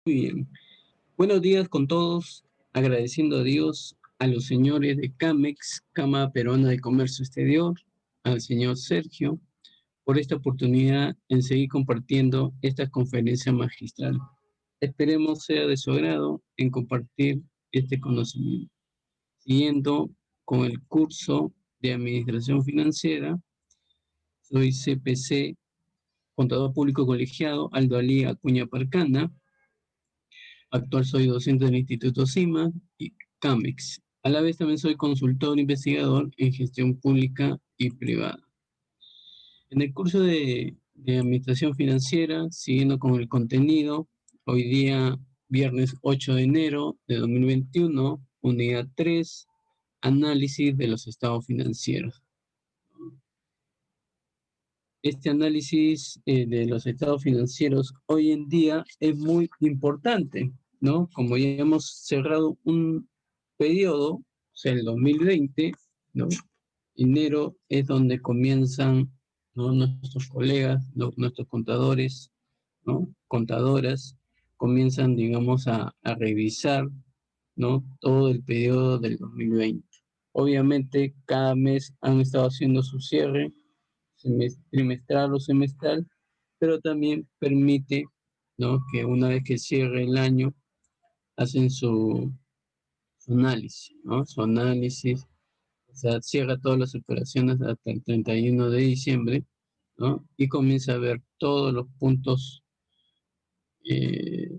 Muy bien. Buenos días con todos, agradeciendo a Dios, a los señores de CAMEX, Cámara Peruana de Comercio Exterior, al señor Sergio, por esta oportunidad en seguir compartiendo esta conferencia magistral. Esperemos sea de su agrado en compartir este conocimiento. Siguiendo con el curso de Administración Financiera, soy CPC, Contador Público Colegiado, Aldo Alí Acuña Parcana. Actual soy docente del Instituto CIMA y CAMEX. A la vez también soy consultor investigador en gestión pública y privada. En el curso de Administración Financiera, siguiendo con el contenido, hoy día, viernes 8 de enero de 2021, unidad 3, análisis de los estados financieros. Este análisis de los estados financieros hoy en día es muy importante, ¿no? Como ya hemos cerrado un periodo, o sea, el 2020, ¿no? Enero es donde comienzan, ¿no?, nuestros colegas, nuestros contadores, ¿no?, contadoras, comienzan, digamos, a revisar, ¿no?, todo el periodo del 2020. Obviamente, cada mes han estado haciendo su cierre, trimestral o semestral, pero también permite, ¿no?, que una vez que cierre el año, hacen su análisis, ¿no? Su análisis, o sea, cierra todas las operaciones hasta el 31 de diciembre, ¿no? Y comienza a ver todos los puntos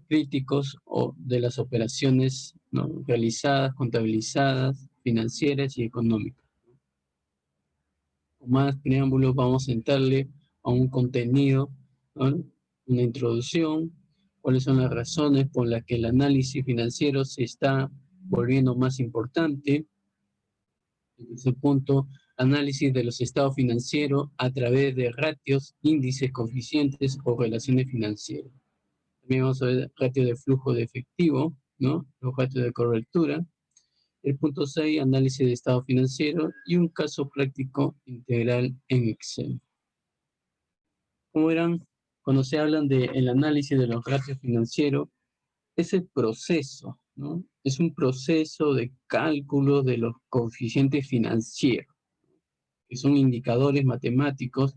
críticos o de las operaciones, ¿no?, realizadas, contabilizadas, financieras y económicas. Con más preámbulos vamos a entrarle a un contenido, ¿no?, una introducción, cuáles son las razones por las que el análisis financiero se está volviendo más importante. En ese punto, análisis de los estados financieros a través de ratios, índices, coeficientes o relaciones financieras. También vamos a ver ratio de flujo de efectivo, ¿no?, los ratios de cobertura. El punto 6, análisis de estado financiero y un caso práctico integral en Excel. Como verán, cuando se hablan del análisis de los ratios financieros, es el proceso, ¿no? Es un proceso de cálculo de los coeficientes financieros, que son indicadores matemáticos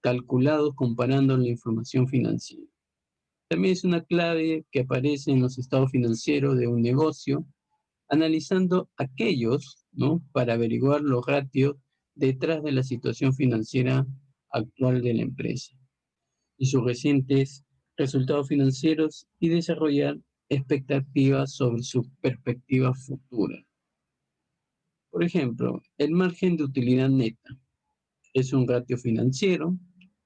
calculados comparando la información financiera. También es una clave que aparece en los estados financieros de un negocio, analizando aquellos, ¿no?, para averiguar los ratios detrás de la situación financiera actual de la empresa y sus recientes resultados financieros y desarrollar expectativas sobre su perspectiva futura. Por ejemplo, el margen de utilidad neta es un ratio financiero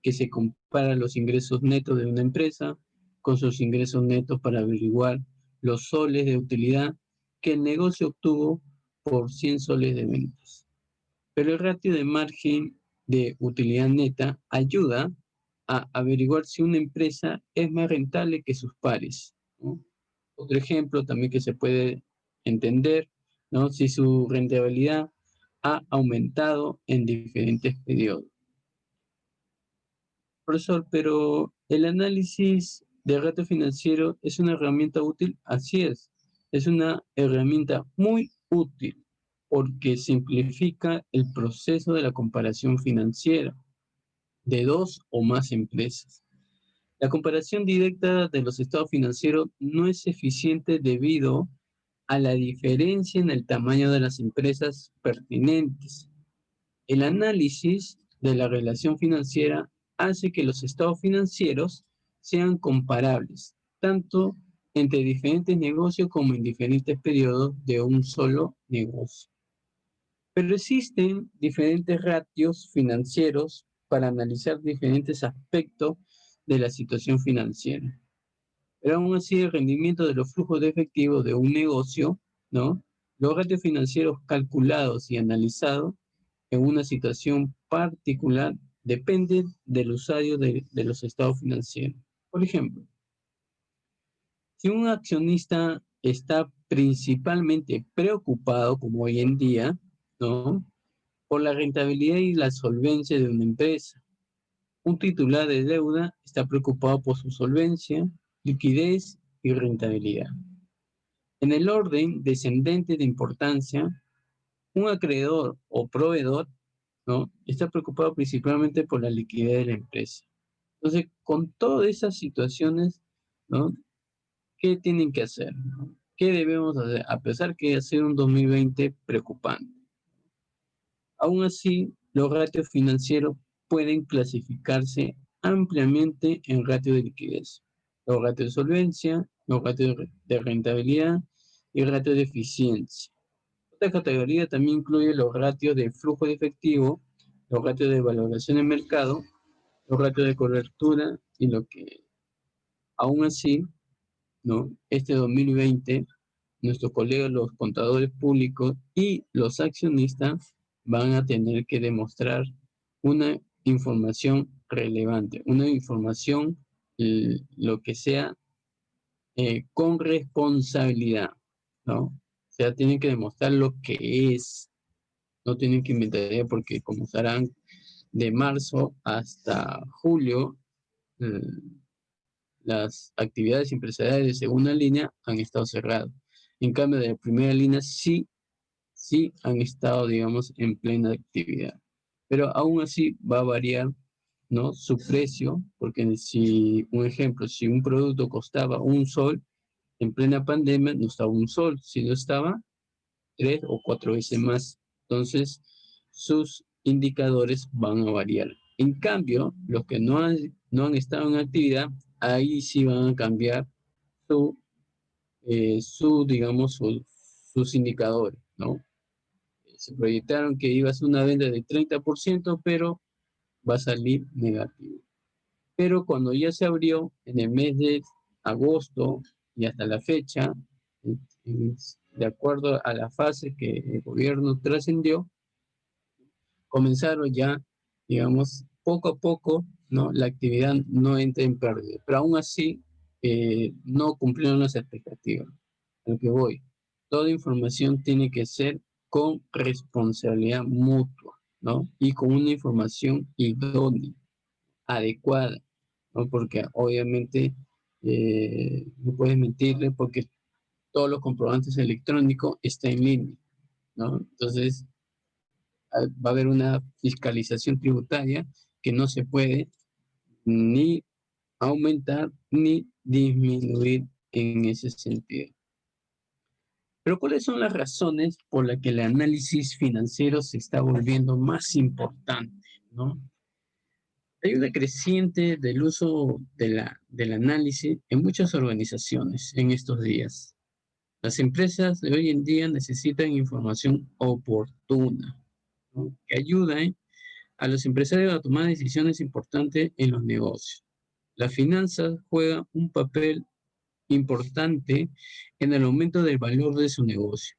que se compara los ingresos netos de una empresa con sus ingresos netos para averiguar los soles de utilidad que el negocio obtuvo por 100 soles de ventas. Pero el ratio de margen de utilidad neta ayuda a averiguar si una empresa es más rentable que sus pares, ¿no? Otro ejemplo también que se puede entender, ¿no?, si su rentabilidad ha aumentado en diferentes periodos. Profesor, pero ¿el análisis de ratio financiero es una herramienta útil? Así es una herramienta muy útil porque simplifica el proceso de la comparación financiera de dos o más empresas. La comparación directa de los estados financieros no es eficiente debido a la diferencia en el tamaño de las empresas pertinentes. El análisis de la relación financiera hace que los estados financieros sean comparables, tanto entre diferentes negocios como en diferentes periodos de un solo negocio. Pero existen diferentes ratios financieros para analizar diferentes aspectos de la situación financiera. Pero aún así, el rendimiento de los flujos de efectivo de un negocio, ¿no?, los ratios financieros calculados y analizados en una situación particular dependen del usuario de los estados financieros. Por ejemplo, si un accionista está principalmente preocupado, como hoy en día, ¿no?, por la rentabilidad y la solvencia de una empresa, un titular de deuda está preocupado por su solvencia, liquidez y rentabilidad. En el orden descendente de importancia, un acreedor o proveedor, ¿no?, está preocupado principalmente por la liquidez de la empresa. Entonces, con todas esas situaciones, ¿no?, ¿qué tienen que hacer, ¿no? ¿Qué debemos hacer? A pesar que ha sido un 2020 preocupante. Aún así, los ratios financieros pueden clasificarse ampliamente en ratios de liquidez, los ratios de solvencia, los ratios de rentabilidad y ratios de eficiencia. Esta categoría también incluye los ratios de flujo de efectivo, los ratios de valoración de mercado, los ratios de cobertura y lo que aún así, ¿no?, este 2020, nuestros colegas, los contadores públicos y los accionistas van a tener que demostrar una información relevante, una información, lo que sea, con responsabilidad, ¿no? O sea, tienen que demostrar lo que es, no tienen que inventar, porque como sabrán, de marzo hasta julio, eh, las actividades empresariales de segunda línea han estado cerradas. En cambio, de la primera línea sí han estado, digamos, en plena actividad. Pero aún así va a variar, ¿no?, su precio, porque si, un ejemplo, si un producto costaba $1, en plena pandemia no estaba $1, sino estaba 3 o 4 veces más. Entonces, sus indicadores van a variar. En cambio, los que no han estado en actividad, ahí sí van a cambiar digamos, sus indicadores, ¿no? Se proyectaron que iba a ser una venta de 30%, pero va a salir negativo. Pero cuando ya se abrió en el mes de agosto y hasta la fecha, de acuerdo a la fase que el gobierno trascendió, comenzaron ya, digamos, poco a poco, ¿no?, la actividad no entra en pérdida, pero aún así no cumplieron las expectativas. A lo que voy, toda información tiene que ser con responsabilidad mutua, ¿no?, y con una información idónea, adecuada, ¿no?, porque obviamente no puedes mentirle porque todos los comprobantes electrónicos están en línea, ¿no? Entonces, va a haber una fiscalización tributaria que no se puede ni aumentar ni disminuir en ese sentido. Pero ¿cuáles son las razones por las que el análisis financiero se está volviendo más importante, ¿no? Hay una creciente del uso del análisis en muchas organizaciones en estos días. Las empresas de hoy en día necesitan información oportuna, ¿no?, que ayude a los empresarios a tomar decisiones importantes en los negocios. Las finanzas juegan un papel importante en el aumento del valor de su negocio.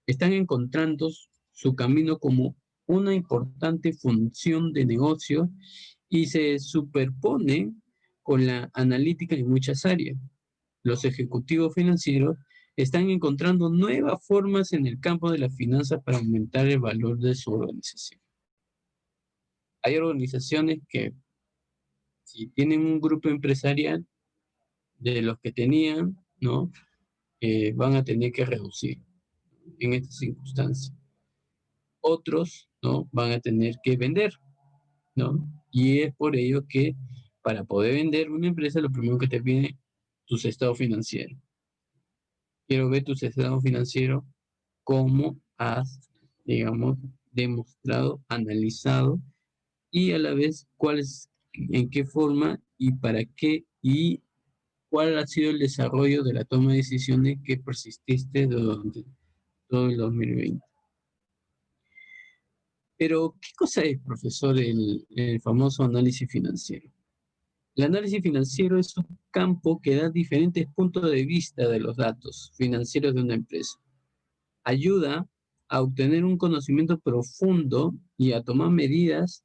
Están encontrando su camino como una importante función de negocio y se superpone con la analítica en muchas áreas. Los ejecutivos financieros están encontrando nuevas formas en el campo de las finanzas para aumentar el valor de su organización. Hay organizaciones que, si tienen un grupo empresarial de los que tenían, ¿no?, van a tener que reducir en estas circunstancias. Otros, ¿no?, van a tener que vender, ¿no? Y es por ello que para poder vender una empresa, lo primero que te pide tus estados financieros. Quiero ver tus estados financieros, cómo has, digamos, demostrado, analizado y a la vez en qué forma y para qué y cuál ha sido el desarrollo de la toma de decisiones que persististe durante todo el 2020. Pero, ¿qué cosa es, profesor, el famoso análisis financiero? El análisis financiero es un campo que da diferentes puntos de vista de los datos financieros de una empresa. Ayuda a obtener un conocimiento profundo y a tomar medidas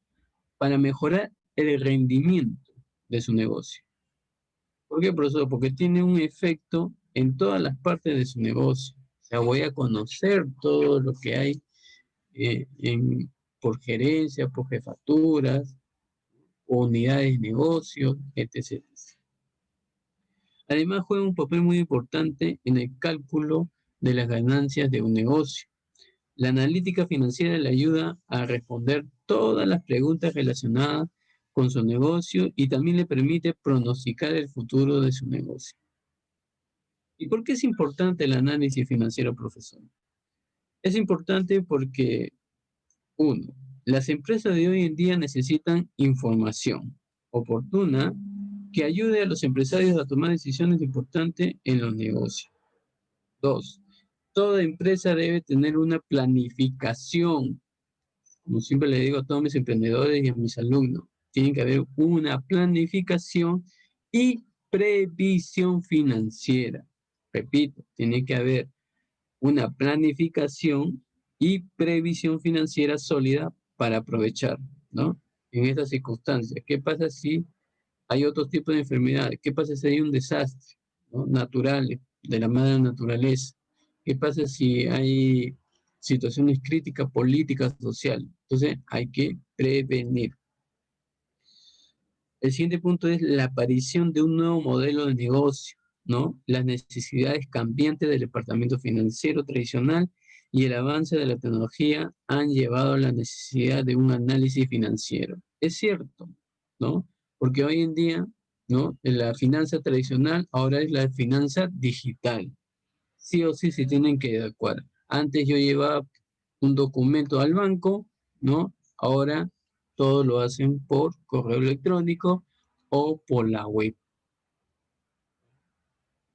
para mejorar el rendimiento de su negocio. ¿Por qué, profesor? Porque tiene un efecto en todas las partes de su negocio. O sea, voy a conocer todo lo que hay por gerencia, por jefaturas, unidades de negocio, etc. Además, juega un papel muy importante en el cálculo de las ganancias de un negocio. La analítica financiera le ayuda a responder todas las preguntas relacionadas con su negocio y también le permite pronosticar el futuro de su negocio. ¿Y por qué es importante el análisis financiero, profesor? Es importante porque, uno, las empresas de hoy en día necesitan información oportuna que ayude a los empresarios a tomar decisiones importantes en los negocios. Dos, toda empresa debe tener una planificación. Como siempre le digo a todos mis emprendedores y a mis alumnos, tiene que haber una planificación y previsión financiera. Repito, tiene que haber una planificación y previsión financiera sólida para aprovechar, ¿no? En estas circunstancias. ¿Qué pasa si hay otro tipo de enfermedades? ¿Qué pasa si hay un desastre, ¿no? Naturales, de la madre naturaleza? ¿Qué pasa si hay situaciones críticas políticas, sociales? Entonces hay que prevenir. El siguiente punto es la aparición de un nuevo modelo de negocio, ¿no? Las necesidades cambiantes del departamento financiero tradicional y el avance de la tecnología han llevado a la necesidad de un análisis financiero. Es cierto, ¿no? Porque hoy en día, ¿no? La finanza tradicional ahora es la finanza digital. Sí o sí se tienen que adecuar. Antes yo llevaba un documento al banco, ¿no? Ahora todo lo hacen por correo electrónico o por la web.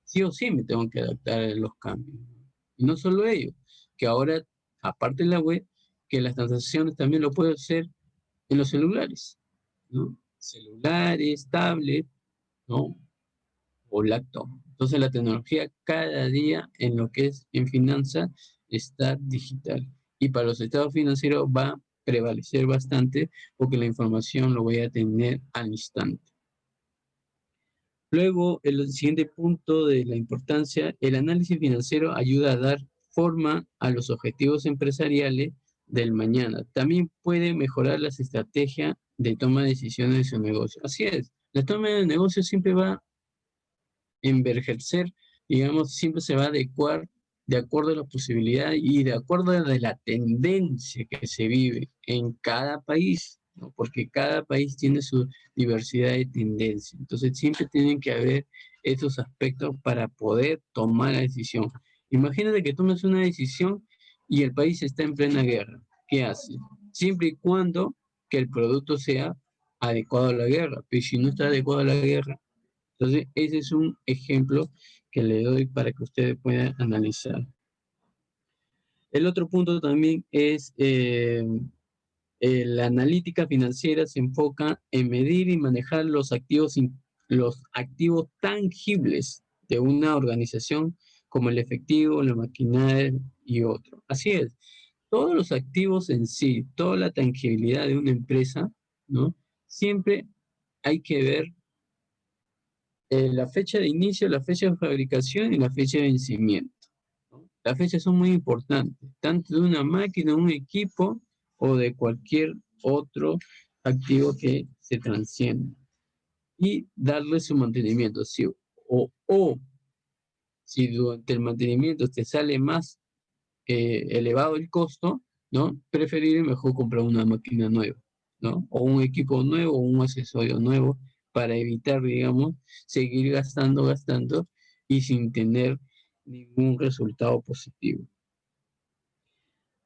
Sí o sí me tengo que adaptar a los cambios. Y no solo ello, que ahora, aparte de la web, que las transacciones también lo puedo hacer en los celulares, ¿no? Celulares, tablets, ¿no? O laptop. Entonces la tecnología cada día en lo que es en finanzas está digital. Y para los estados financieros va a prevalecer bastante porque la información lo voy a tener al instante. Luego, el siguiente punto de la importancia, el análisis financiero ayuda a dar forma a los objetivos empresariales del mañana. También puede mejorar las estrategias de toma de decisiones de su negocio. Así es, la toma de negocio siempre va envejecer, digamos, siempre se va a adecuar de acuerdo a las posibilidades y de acuerdo a la tendencia que se vive en cada país, ¿no? Porque cada país tiene su diversidad de tendencia. Entonces siempre tienen que haber esos aspectos para poder tomar la decisión. Imagínate que tomes una decisión y el país está en plena guerra. ¿Qué haces? Siempre y cuando que el producto sea adecuado a la guerra. Pero si no está adecuado a la guerra, entonces, ese es un ejemplo que le doy para que ustedes puedan analizar. El otro punto también es la analítica financiera se enfoca en medir y manejar los activos tangibles de una organización como el efectivo, la maquinaria y otros. Así es, todos los activos en sí, toda la tangibilidad de una empresa, ¿no? Siempre hay que ver la fecha de inicio, la fecha de fabricación y la fecha de vencimiento, ¿no? Las fechas son muy importantes, tanto de una máquina, un equipo o de cualquier otro activo que se transcienda. Y darle su mantenimiento. O si durante el mantenimiento te sale más elevado el costo, ¿no? Preferible mejor comprar una máquina nueva, ¿no? O un equipo nuevo o un accesorio nuevo para evitar, digamos, seguir gastando y sin tener ningún resultado positivo.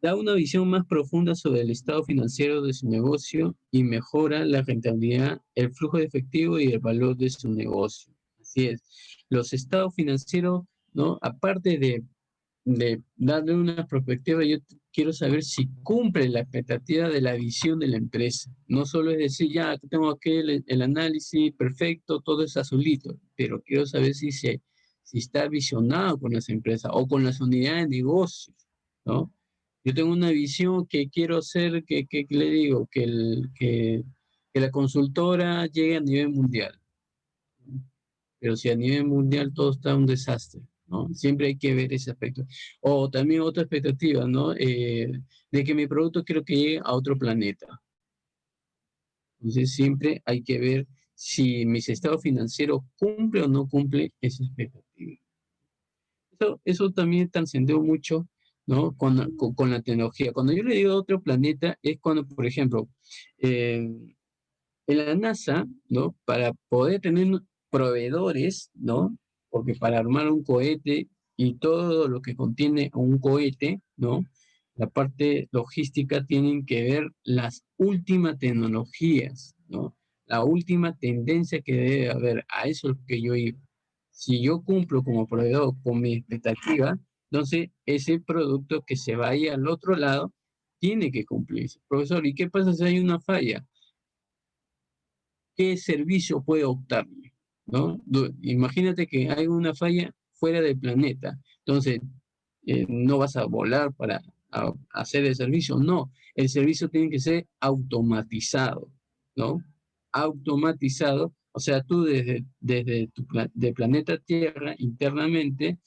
Da una visión más profunda sobre el estado financiero de su negocio y mejora la rentabilidad, el flujo de efectivo y el valor de su negocio. Así es. Los estados financieros, ¿no? Aparte de darle una perspectiva, yo quiero saber si cumple la expectativa de la visión de la empresa. No solo es decir, ya tengo aquí el análisis perfecto, todo es azulito, pero quiero saber si está visionado con las empresas o con las unidades de negocios, ¿no? Yo tengo una visión que quiero hacer, que le digo, que la consultora llegue a nivel mundial. Pero si a nivel mundial todo está un desastre, ¿no? Siempre hay que ver ese aspecto. O también otra expectativa, ¿no? De que mi producto quiero que llegue a otro planeta. Entonces siempre hay que ver si mis estados financieros cumple o no cumple esa expectativa. Eso también trascendió mucho, ¿no? Con la tecnología. Cuando yo le digo otro planeta, es cuando, por ejemplo, en la NASA, ¿no? Para poder tener proveedores, ¿no? Porque para armar un cohete y todo lo que contiene un cohete, ¿no? La parte logística tienen que ver las últimas tecnologías, ¿no? La última tendencia que debe haber. A eso es lo que yo iba. Si yo cumplo como proveedor con mi expectativa, entonces ese producto que se vaya al otro lado tiene que cumplirse. Profesor, ¿y qué pasa si hay una falla? ¿Qué servicio puede optarme? ¿No? Imagínate que hay una falla fuera del planeta. Entonces, no vas a volar para hacer el servicio. No, el servicio tiene que ser automatizado, ¿no? Automatizado. O sea, tú desde de planeta Tierra internamente,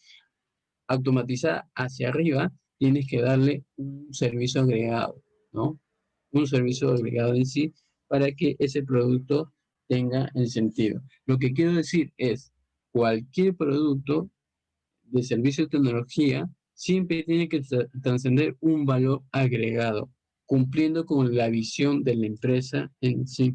automatizada hacia arriba, tienes que darle un servicio agregado, ¿no? Un servicio agregado en sí para que ese producto tenga el sentido. Lo que quiero decir es, cualquier producto de servicio de tecnología siempre tiene que trascender un valor agregado, cumpliendo con la visión de la empresa en sí.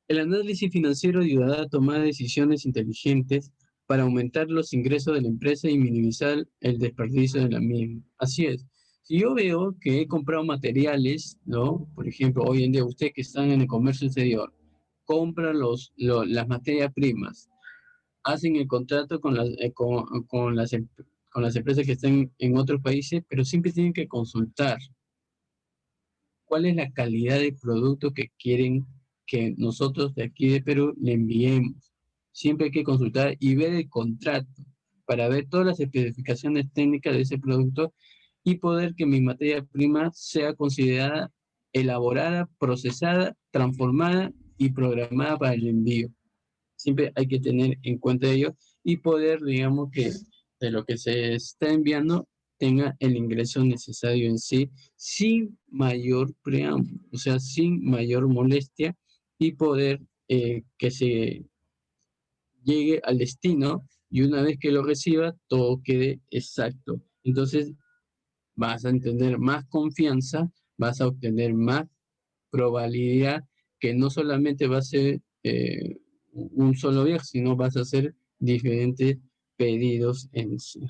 El análisis financiero ayudará a tomar decisiones inteligentes para aumentar los ingresos de la empresa y minimizar el desperdicio de la misma. Así es. Si yo veo que he comprado materiales, ¿no? Por ejemplo, hoy en día ustedes que están en el comercio exterior, compran las materias primas, hacen el contrato con las empresas que están en otros países, pero siempre tienen que consultar cuál es la calidad de producto que quieren que nosotros de aquí de Perú le enviemos. Siempre hay que consultar y ver el contrato para ver todas las especificaciones técnicas de ese producto y poder que mi materia prima sea considerada elaborada, procesada, transformada y programada para el envío. Siempre hay que tener en cuenta ello y poder, digamos, que de lo que se está enviando tenga el ingreso necesario en sí, sin mayor preámbulo, o sea, sin mayor molestia y poder que se llegue al destino y una vez que lo reciba, todo quede exacto. Entonces, vas a tener más confianza, vas a obtener más probabilidad que no solamente va a ser un solo viaje, sino vas a hacer diferentes pedidos en sí.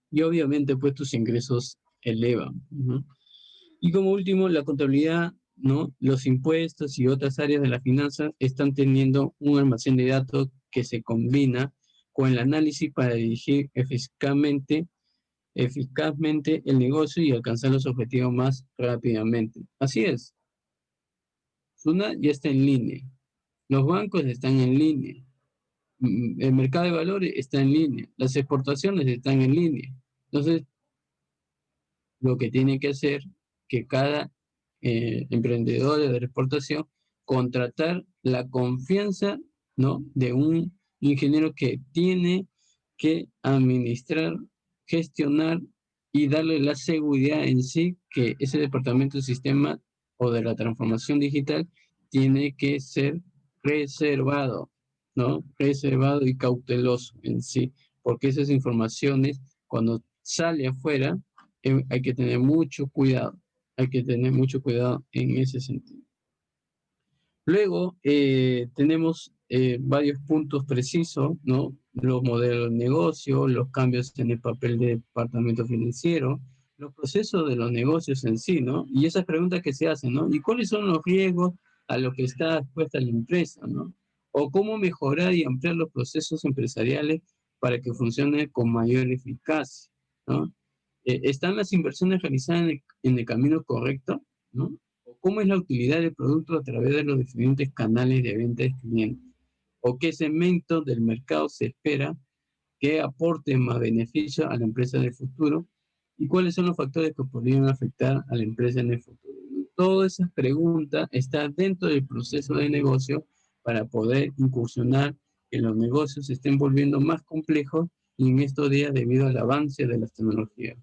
Y obviamente pues tus ingresos elevan, ¿no? Y como último, la contabilidad, ¿no? Los impuestos y otras áreas de la finanza están teniendo un almacén de datos que se combina con el análisis para dirigir eficazmente el negocio y alcanzar los objetivos más rápidamente. Así es, Suna ya está en línea, los bancos están en línea, el mercado de valores está en línea, las exportaciones están en línea. Entonces, lo que tiene que hacer que cada emprendedor de exportación contratar la confianza, ¿no? De un ingeniero que tiene que administrar, gestionar y darle la seguridad en sí que ese departamento de sistema o de la transformación digital tiene que ser reservado, ¿no? Reservado y cauteloso en sí, porque esas informaciones cuando sale afuera hay que tener mucho cuidado, hay que tener mucho cuidado en ese sentido. Luego tenemos varios puntos precisos, ¿no? Los modelos de negocio, los cambios en el papel del departamento financiero, los procesos de los negocios en sí, ¿no? Y esas preguntas que se hacen, ¿no? ¿Y cuáles son los riesgos a los que está expuesta la empresa, ¿no? O cómo mejorar y ampliar los procesos empresariales para que funcione con mayor eficacia, ¿no? ¿Están las inversiones realizadas en el camino correcto, ¿no? ¿Cómo es la utilidad del producto a través de los diferentes canales de venta de clientes? ¿O qué segmento del mercado se espera que aporte más beneficio a la empresa del futuro? ¿Y cuáles son los factores que podrían afectar a la empresa en el futuro? Todas esas preguntas están dentro del proceso de negocio para poder incursionar que los negocios se estén volviendo más complejos y en estos días debido al avance de las tecnologías.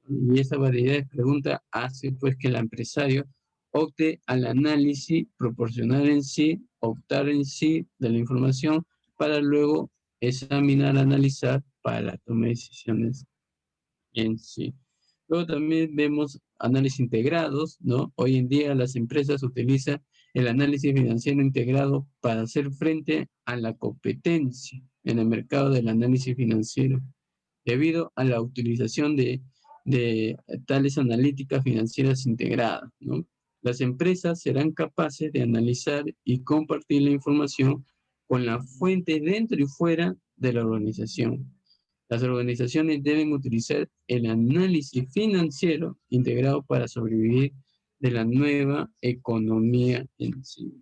Y esa variedad de preguntas hace pues que el empresario opte al análisis proporcional en sí optar en sí de la información para luego examinar, analizar para la toma de decisiones en sí. Luego también vemos análisis integrados, ¿no? Hoy en día las empresas utilizan el análisis financiero integrado para hacer frente a la competencia en el mercado del análisis financiero, debido a la utilización de tales analíticas financieras integradas, ¿no? Las empresas serán capaces de analizar y compartir la información con la fuente dentro y fuera de la organización. Las organizaciones deben utilizar el análisis financiero integrado para sobrevivir de la nueva economía en sí.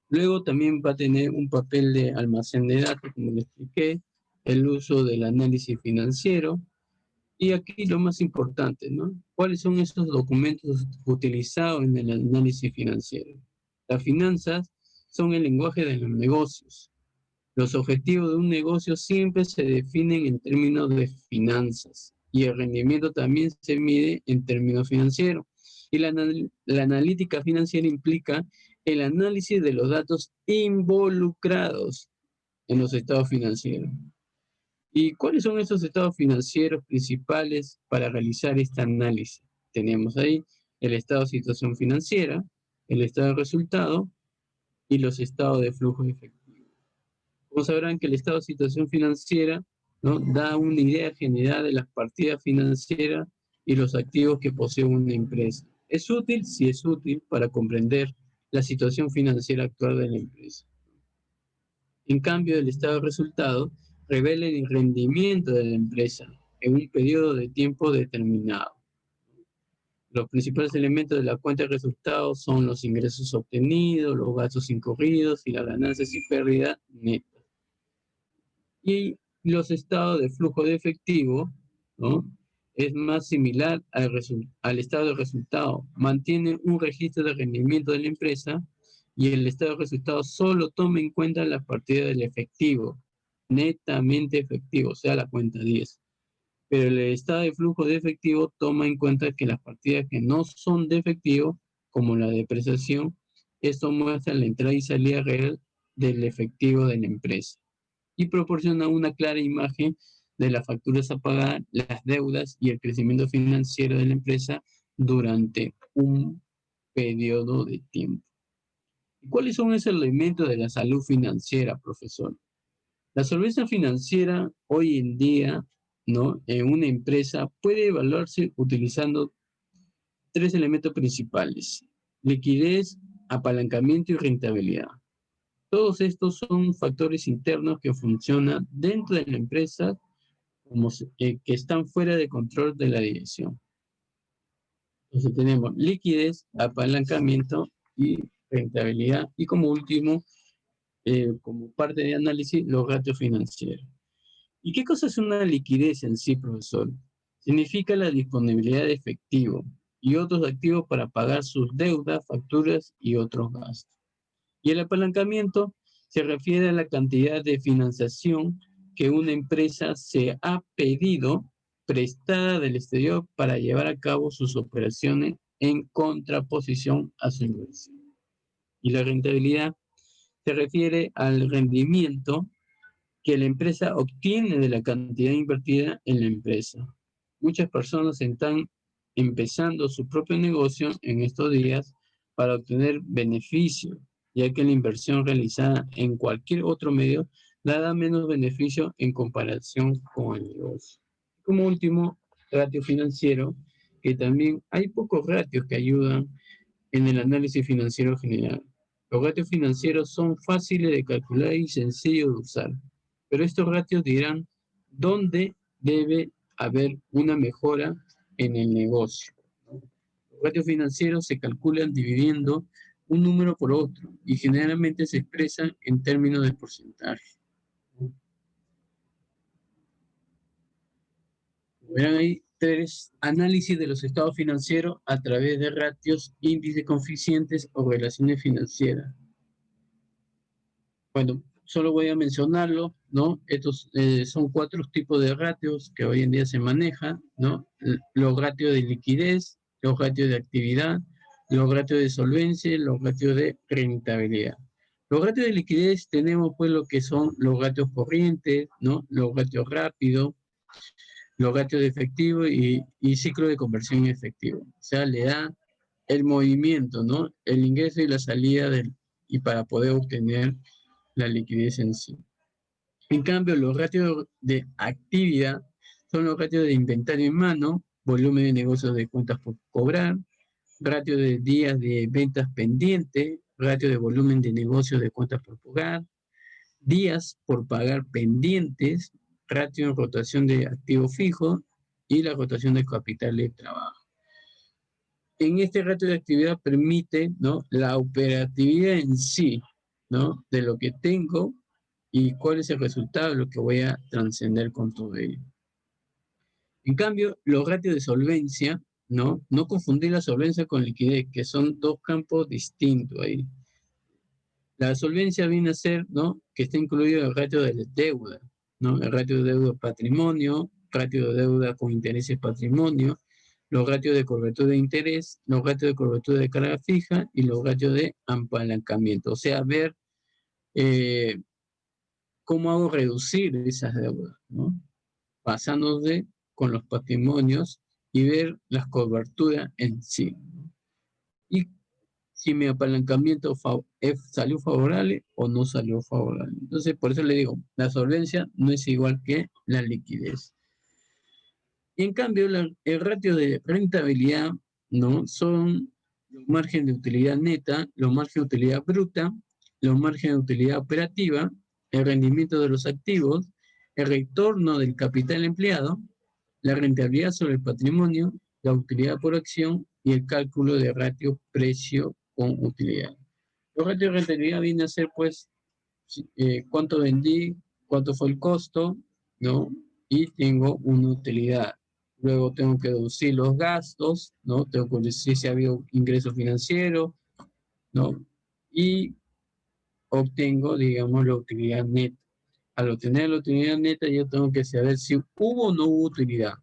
Luego también va a tener un papel de almacén de datos, como le expliqué, el uso del análisis financiero. Y aquí lo más importante, ¿no? ¿Cuáles son esos documentos utilizados en el análisis financiero? Las finanzas son el lenguaje de los negocios. Los objetivos de un negocio siempre se definen en términos de finanzas y el rendimiento también se mide en términos financieros. Y la analítica financiera implica el análisis de los datos involucrados en los estados financieros. ¿Y cuáles son esos estados financieros principales para realizar este análisis? Tenemos ahí el estado de situación financiera, el estado de resultado y los estados de flujo efectivo. Como sabrán que el estado de situación financiera, ¿no?, da una idea general de las partidas financieras y los activos que posee una empresa. ¿Es útil? Sí, es útil para comprender la situación financiera actual de la empresa. En cambio, el estado de resultado revela el rendimiento de la empresa en un periodo de tiempo determinado. Los principales elementos de la cuenta de resultados son los ingresos obtenidos, los gastos incurridos y las ganancias y pérdidas netas. Y los estados de flujo de efectivo, ¿no?, es más similar al estado de resultado. Mantiene un registro de rendimiento de la empresa y el estado de resultado solo toma en cuenta las partidas del efectivo, netamente efectivo, o sea, la cuenta 10. Pero el estado de flujo de efectivo toma en cuenta que las partidas que no son de efectivo, como la depreciación, esto muestra la entrada y salida real del efectivo de la empresa y proporciona una clara imagen de las facturas a pagar, las deudas y el crecimiento financiero de la empresa durante un periodo de tiempo. ¿Y cuáles son esos elementos de la salud financiera, profesor? La solvencia financiera hoy en día, ¿no?, en una empresa puede evaluarse utilizando tres elementos principales: liquidez, apalancamiento y rentabilidad. Todos estos son factores internos que funcionan dentro de la empresa que están fuera de control de la dirección. Entonces tenemos liquidez, apalancamiento y rentabilidad. Y como último, como parte de análisis, los ratios financieros. ¿Y qué cosa es una liquidez en sí, profesor? Significa la disponibilidad de efectivo y otros activos para pagar sus deudas, facturas y otros gastos. Y el apalancamiento se refiere a la cantidad de financiación que una empresa se ha pedido prestada del exterior para llevar a cabo sus operaciones en contraposición a su inversión. Y la rentabilidad se refiere al rendimiento que la empresa obtiene de la cantidad invertida en la empresa. Muchas personas están empezando su propio negocio en estos días para obtener beneficio, ya que la inversión realizada en cualquier otro medio da menos beneficio en comparación con el negocio. Como último, ratio financiero, que también hay pocos ratios que ayudan en el análisis financiero general. Los ratios financieros son fáciles de calcular y sencillos de usar, pero estos ratios dirán dónde debe haber una mejora en el negocio. Los ratios financieros se calculan dividiendo un número por otro y generalmente se expresan en términos de porcentaje. Verán ahí tres análisis de los estados financieros a través de ratios, índices, coeficientes o relaciones financieras. Bueno, solo voy a mencionarlo, ¿no? Estos son cuatro tipos de ratios que hoy en día se manejan, ¿no? Los ratios de liquidez, los ratios de actividad, los ratios de solvencia y los ratios de rentabilidad. Los ratios de liquidez tenemos pues lo que son los ratios corrientes, ¿no? Los ratios rápidos, los ratios de efectivo y ciclo de conversión en efectivo. O sea, le da el movimiento, ¿no? El ingreso y la salida y para poder obtener la liquidez en sí. En cambio, los ratios de actividad son los ratios de inventario en mano, volumen de negocios de cuentas por cobrar, ratio de días de ventas pendientes, ratio de volumen de negocios de cuentas por pagar, días por pagar pendientes, ratio de rotación de activos fijos y la rotación de capital de trabajo. En este ratio de actividad permite, ¿no?, la operatividad en sí, ¿no?, de lo que tengo y cuál es el resultado de lo que voy a trascender con todo ello. En cambio, los ratios de solvencia, ¿no? No confundir la solvencia con liquidez, que son dos campos distintos ahí. La solvencia viene a ser, ¿no?, que está incluido el ratio de deuda, ¿no? El ratio de deuda patrimonio, ratio de deuda con intereses patrimonio, los ratios de cobertura de interés, los ratios de cobertura de carga fija y los ratios de apalancamiento. O sea, ver cómo hago reducir esas deudas, ¿no? Basándose con los patrimonios y ver las coberturas en sí. Y si mi apalancamiento salió favorable o no salió favorable. Entonces, por eso le digo, la solvencia no es igual que la liquidez. Y en cambio, el ratio de rentabilidad, ¿no?, son los márgenes de utilidad neta, los márgenes de utilidad bruta, los márgenes de utilidad operativa, el rendimiento de los activos, el retorno del capital empleado, la rentabilidad sobre el patrimonio, la utilidad por acción y el cálculo de ratio precio con utilidad. Los ratios de rentabilidad vienen a ser, pues, cuánto vendí, cuánto fue el costo, ¿no? Y tengo una utilidad. Luego tengo que deducir los gastos, ¿no? Tengo que decir si ha habido ingreso financiero, ¿no? Y obtengo, digamos, la utilidad neta. Al obtener la utilidad neta, yo tengo que saber si hubo o no hubo utilidad.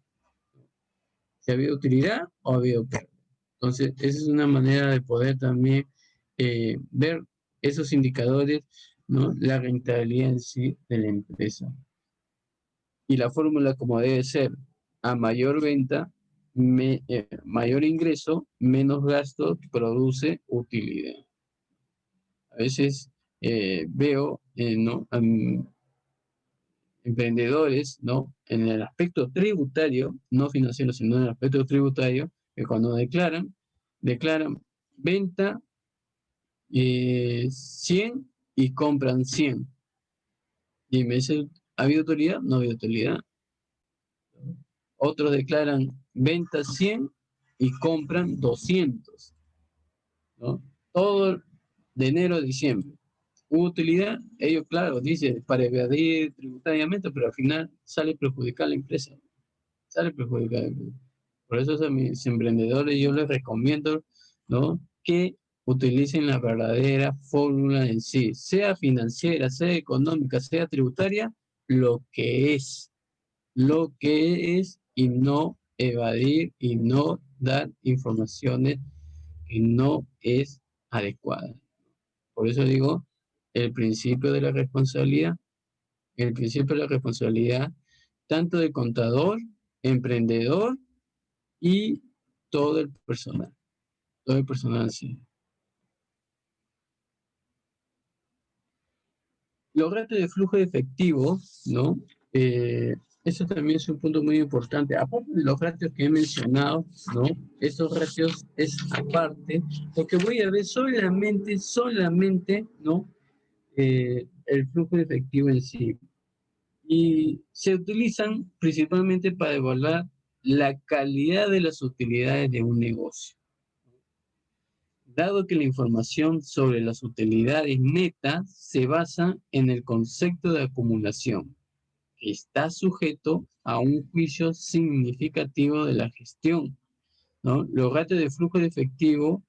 Si ha habido utilidad o ha habido pérdida. Entonces, esa es una manera de poder también ver esos indicadores, ¿no?, la rentabilidad en sí de la empresa. Y la fórmula como debe ser: a mayor venta, mayor ingreso, menos gastos, produce utilidad. A veces veo, ¿no?, emprendedores, ¿no?, en el aspecto tributario, no financiero, sino en el aspecto tributario, que cuando declaran venta 100 y compran 100. Y me dicen, ¿ha habido utilidad? No ha habido utilidad. Otros declaran venta 100 y compran 200, ¿no? Todo de enero a diciembre. ¿Hubo utilidad? Ellos, claro, dicen para evadir tributariamente, pero al final sale perjudicada la empresa. Sale perjudicada la empresa. Por eso a mis emprendedores yo les recomiendo, ¿no?, que utilicen la verdadera fórmula en sí, sea financiera, sea económica, sea tributaria, lo que es y no evadir y no dar informaciones que no es adecuada. Por eso digo, el principio de la responsabilidad, tanto de contador, emprendedor y todo el personal sí. Los ratios de flujo de efectivo, ¿no? Eso también es un punto muy importante. Aparte de los ratios que he mencionado, ¿no? Estos ratios es aparte, porque voy a ver solamente, ¿no?, el flujo de efectivo en sí. Y se utilizan principalmente para evaluar la calidad de las utilidades de un negocio. Dado que la información sobre las utilidades netas se basa en el concepto de acumulación, que está sujeto a un juicio significativo de la gestión, ¿no? Los ratios de flujo de efectivo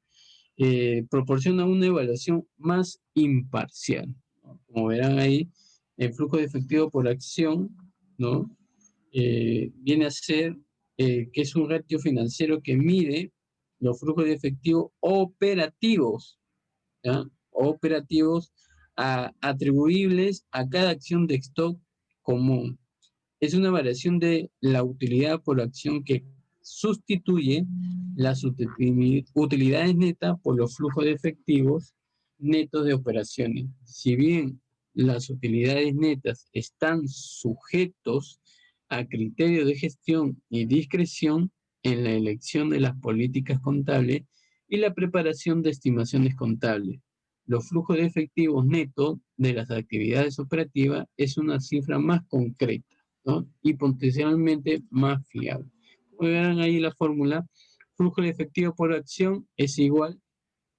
proporcionan una evaluación más imparcial, ¿no? Como verán ahí, el flujo de efectivo por acción, ¿no?, viene a ser que es un ratio financiero que mide los flujos de efectivo operativos, ¿ya?, operativos atribuibles a cada acción de stock común. Es una variación de la utilidad por acción que sustituye las utilidades netas por los flujos de efectivos netos de operaciones. Si bien las utilidades netas están sujetos a criterios de gestión y discreción en la elección de las políticas contables y la preparación de estimaciones contables. Los flujos de efectivos netos de las actividades operativas es una cifra más concreta, ¿no? Y potencialmente más fiable. Como verán ahí la fórmula, flujo de efectivo por acción es igual,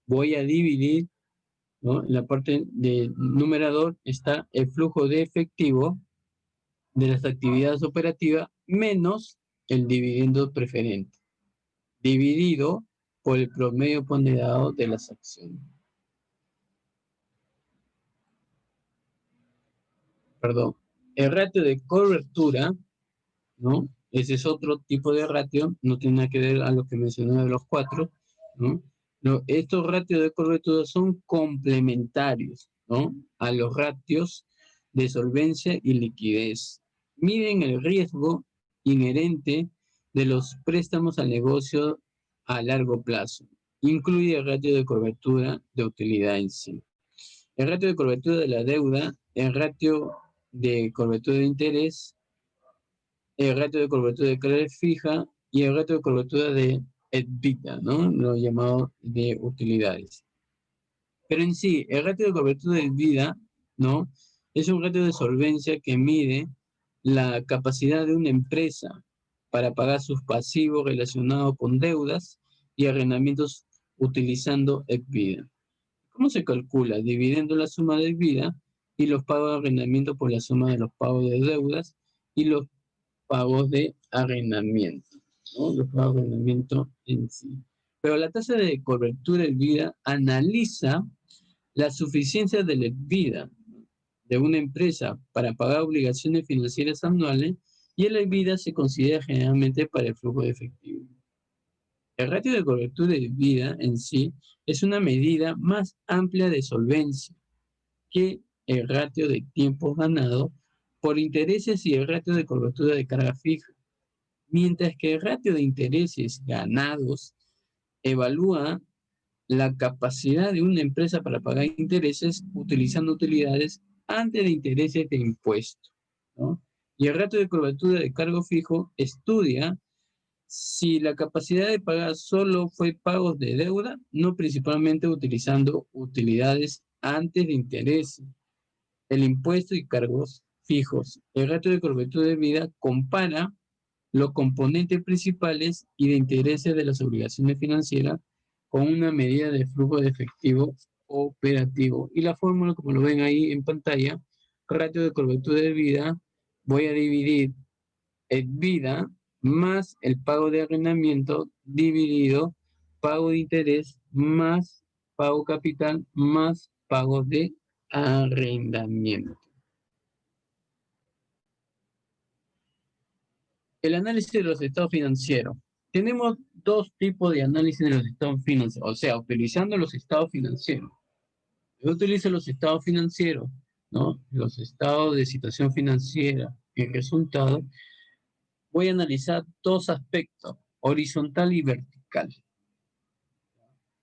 voy a dividir, ¿no? En la parte del numerador está el flujo de efectivo de las actividades operativas menos el dividendo preferente, dividido por el promedio ponderado de las acciones. Perdón, el ratio de cobertura, ¿no? Ese es otro tipo de ratio, no tiene nada que ver a lo que mencioné de los cuatro, ¿no? No, estos ratios de cobertura son complementarios, ¿no? A los ratios de solvencia y liquidez. Miden el riesgo inherente de los préstamos al negocio a largo plazo. Incluye el ratio de cobertura de utilidad en sí. El ratio de cobertura de la deuda, el ratio de cobertura de interés, el ratio de cobertura de carga fija y el ratio de cobertura de EBITDA, ¿no? Lo llamado de utilidades. Pero en sí, el ratio de cobertura de EBITDA, ¿no? Es un ratio de solvencia que mide la capacidad de una empresa para pagar sus pasivos relacionados con deudas y arrendamientos utilizando EBITDA. ¿Cómo se calcula? Dividiendo la suma de EBITDA y los pagos de arrendamiento por la suma de los pagos de deudas y los pagos de arrendamiento, ¿no? Los pagos de arrendamiento en sí. Pero la tasa de cobertura de vida analiza la suficiencia de la vida de una empresa para pagar obligaciones financieras anuales y el vida se considera generalmente para el flujo de efectivo. El ratio de cobertura de vida en sí es una medida más amplia de solvencia que el ratio de tiempos ganados por intereses y el ratio de cobertura de carga fija. Mientras que el ratio de intereses ganados evalúa la capacidad de una empresa para pagar intereses utilizando utilidades antes de intereses de impuesto, ¿no? Y el ratio de cobertura de cargo fijo estudia si la capacidad de pagar solo fue pagos de deuda, no principalmente utilizando utilidades antes de intereses, el impuesto y cargos fijos. El ratio de cobertura de vida compara los componentes principales y de intereses de las obligaciones financieras con una medida de flujo de efectivo operativo. Y la fórmula, como lo ven ahí en pantalla, ratio de cobertura de vida, voy a dividir el vida más el pago de arrendamiento dividido pago de interés más pago capital más pago de arrendamiento. El análisis de los estados financieros. Tenemos dos tipos de análisis de los estados financieros, o sea, utilizando los estados financieros. Yo utilizo los estados financieros, ¿no? Los estados de situación financiera y resultados. Voy a analizar dos aspectos, horizontal y vertical.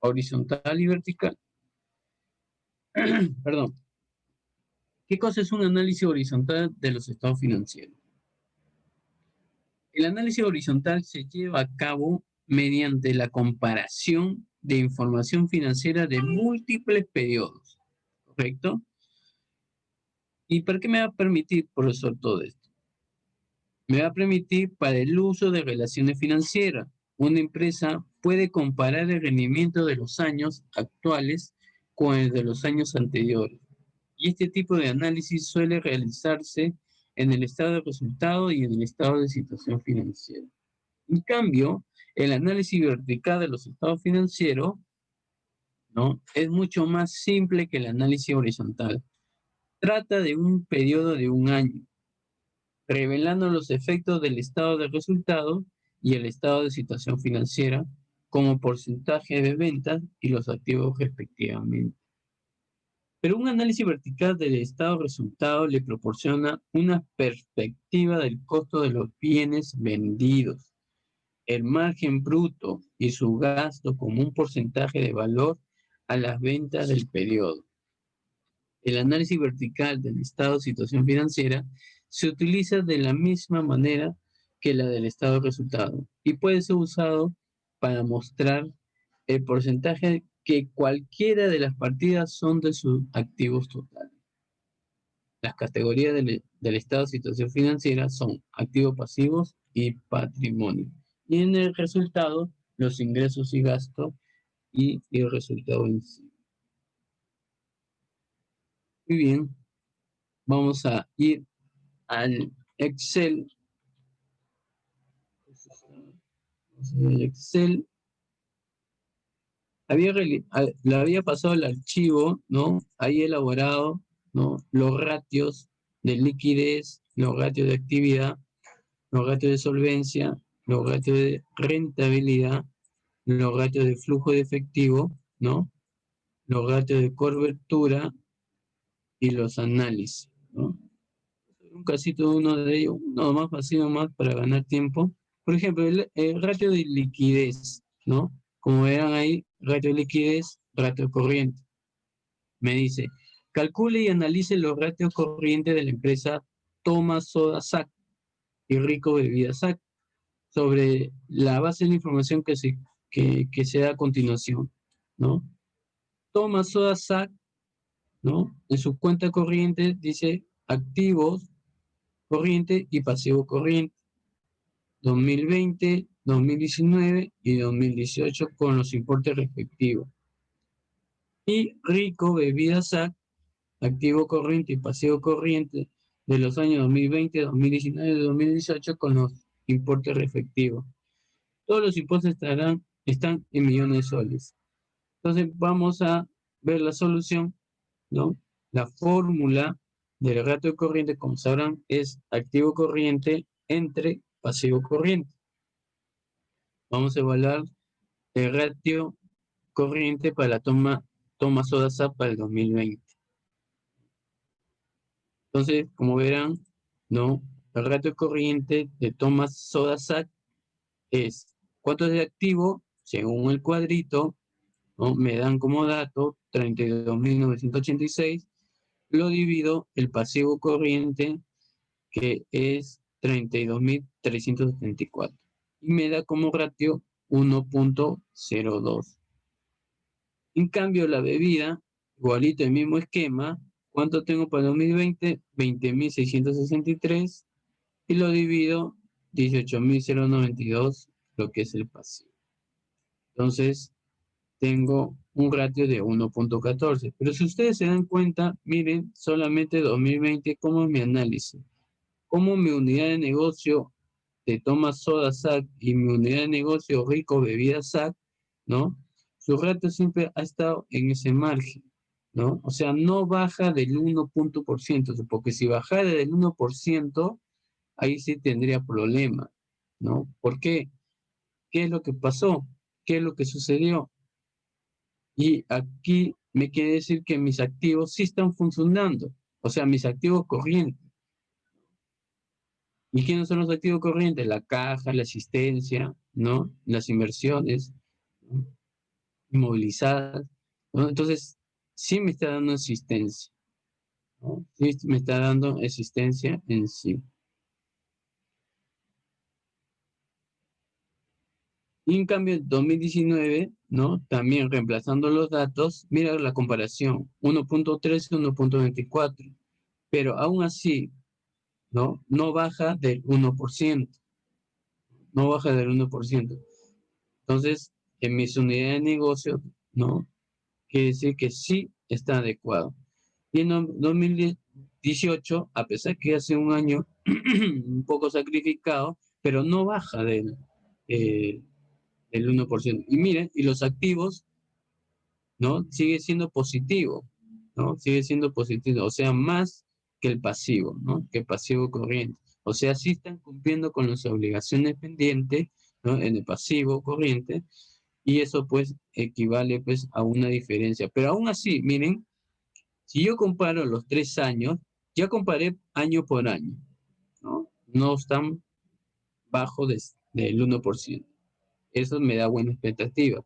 Horizontal y vertical. Perdón. ¿Qué cosa es un análisis horizontal de los estados financieros? El análisis horizontal se lleva a cabo mediante la comparación de información financiera de múltiples periodos, ¿correcto? ¿Y para qué me va a permitir, profesor, todo esto? Me va a permitir para el uso de relaciones financieras. Una empresa puede comparar el rendimiento de los años actuales con el de los años anteriores. Y este tipo de análisis suele realizarse en el estado de resultado y en el estado de situación financiera. En cambio, el análisis vertical de los estados financieros, ¿no? Es mucho más simple que el análisis horizontal. Trata de un periodo de un año, revelando los efectos del estado de resultado y el estado de situación financiera como porcentaje de ventas y los activos respectivamente. Pero un análisis vertical del estado resultado le proporciona una perspectiva del costo de los bienes vendidos, el margen bruto y su gasto como un porcentaje de valor a las ventas del periodo. El análisis vertical del estado de situación financiera se utiliza de la misma manera que la del estado de resultado y puede ser usado para mostrar el porcentaje que cualquiera de las partidas son de sus activos totales. Las categorías del estado de situación financiera son activos pasivos y patrimonio. Y en el resultado, los ingresos y gastos y el resultado en sí. Muy bien, vamos a ir al Excel. El Excel le había pasado el archivo, ¿no? Ahí elaborado, ¿no? Los ratios de liquidez, los ratios de actividad, los ratios de solvencia, los ratios de rentabilidad, los ratios de flujo de efectivo, ¿no? Los ratios de cobertura y los análisis, ¿no? Un casito de uno de ellos, uno más fácil más para ganar tiempo. Por ejemplo, el ratio de liquidez, ¿no? Como verán ahí, ratio de liquidez, ratio corriente. Me dice, calcule y analice los ratios corrientes de la empresa Thomas Soda Sac y Rico Bebida Sac sobre la base de la información que se da a continuación, ¿no? Thomas Soda Sac, ¿no? En su cuenta corriente dice activos corriente y pasivo corriente, 2020, 2019 y 2018 con los importes respectivos. Y Rico Bebida Sac, activo corriente y pasivo corriente de los años 2020, 2019 y 2018 con los importes respectivos. Todos los impuestos están en millones de soles. Entonces vamos a ver la solución, ¿no? La fórmula del ratio corriente, como sabrán, es activo corriente entre pasivo corriente. Vamos a evaluar el ratio corriente para la toma Soda Sac para el 2020. Entonces, como verán, ¿no? El ratio corriente de toma Soda Sac es cuánto es de activo, según el cuadrito, ¿no? Me dan como dato 32.986, lo divido el pasivo corriente, que es 32.374, y me da como ratio 1.02. En cambio, la bebida, igualito el mismo esquema, ¿cuánto tengo para 2020? 20.663, y lo divido 18.092, lo que es el pasivo. Entonces, tengo un ratio de 1.14. Pero si ustedes se dan cuenta, miren, solamente 2020 como mi análisis. Como mi unidad de negocio de Thomas Soda Sac y mi unidad de negocio Rico Bebida Sac, ¿no? Su ratio siempre ha estado en ese margen, ¿no? O sea, no baja del 1%, porque si bajara del 1%, ahí sí tendría problema, ¿no? ¿Por qué? ¿Qué es lo que pasó? ¿Qué es lo que sucedió? Y aquí me quiere decir que mis activos sí están funcionando, o sea, mis activos corrientes. ¿Y quiénes son los activos corrientes? La caja, la asistencia, ¿no? Las inversiones, ¿no? Inmovilizadas, ¿no? Entonces, sí me está dando asistencia, ¿no? Sí me está dando asistencia en sí. Y en cambio, en 2019, ¿no? También reemplazando los datos, mira la comparación, 1.13, 1.24, pero aún así, ¿no? No baja del 1%, no baja del 1%. Entonces, en mis unidades de negocio, ¿no? Quiere decir que sí está adecuado. Y en 2018, a pesar que hace un año un poco sacrificado, pero no baja del 1%. Y miren, y los activos, ¿no? Sigue siendo positivo, ¿no? Sigue siendo positivo, o sea, más que el pasivo, ¿no? Que el pasivo corriente. O sea, sí están cumpliendo con las obligaciones pendientes, ¿no? En el pasivo corriente, y eso pues equivale pues a una diferencia. Pero aún así, miren, Si yo comparo los 3 años, ya comparé año por año, ¿no? No están bajo del 1%. Eso me da buena expectativa.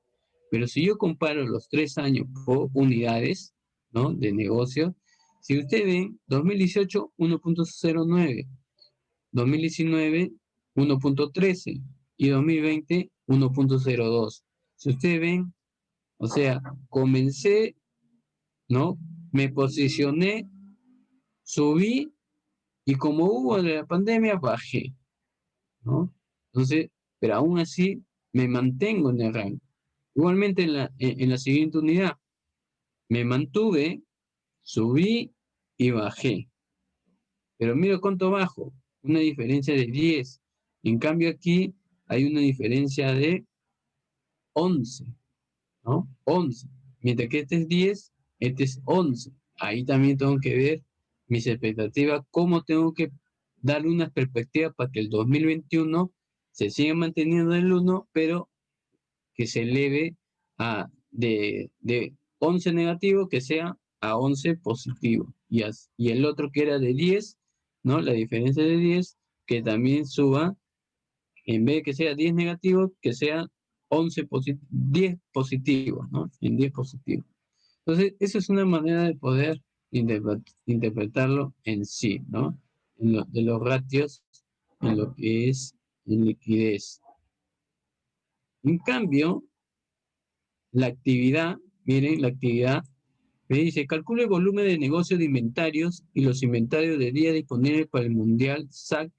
Pero si yo comparo los 3 años por unidades, ¿no? De negocio, si ustedes ven, 2018, 1.09, 2019, 1.13 y 2020, 1.02. Si ustedes ven, o sea, comencé, ¿no? Me posicioné, subí y como hubo la pandemia, bajé, ¿no? Entonces, pero aún así me mantengo en el rango. Igualmente en la siguiente unidad, me mantuve, subí y bajé. Pero mira cuánto bajo, una diferencia de 10. En cambio aquí hay una diferencia de 11, ¿no? 11. Mientras que este es 10, este es 11. Ahí también tengo que ver mis expectativas, cómo tengo que darle una perspectiva para que el 2021 se siga manteniendo en el 1, pero que se eleve de 11 negativo que sea a 11 positivo. Y el otro que era de 10, ¿no? La diferencia de 10, que también suba, en vez de que sea 10 negativo, que sea 10 positivos, ¿no? En 10 positivos. Entonces, esa es una manera de poder interpretarlo en sí, ¿no? De los ratios en lo que es en liquidez. En cambio, la actividad, miren, la actividad me dice, calcula el volumen de negocio de inventarios y los inventarios de día disponibles para el Mundial SAC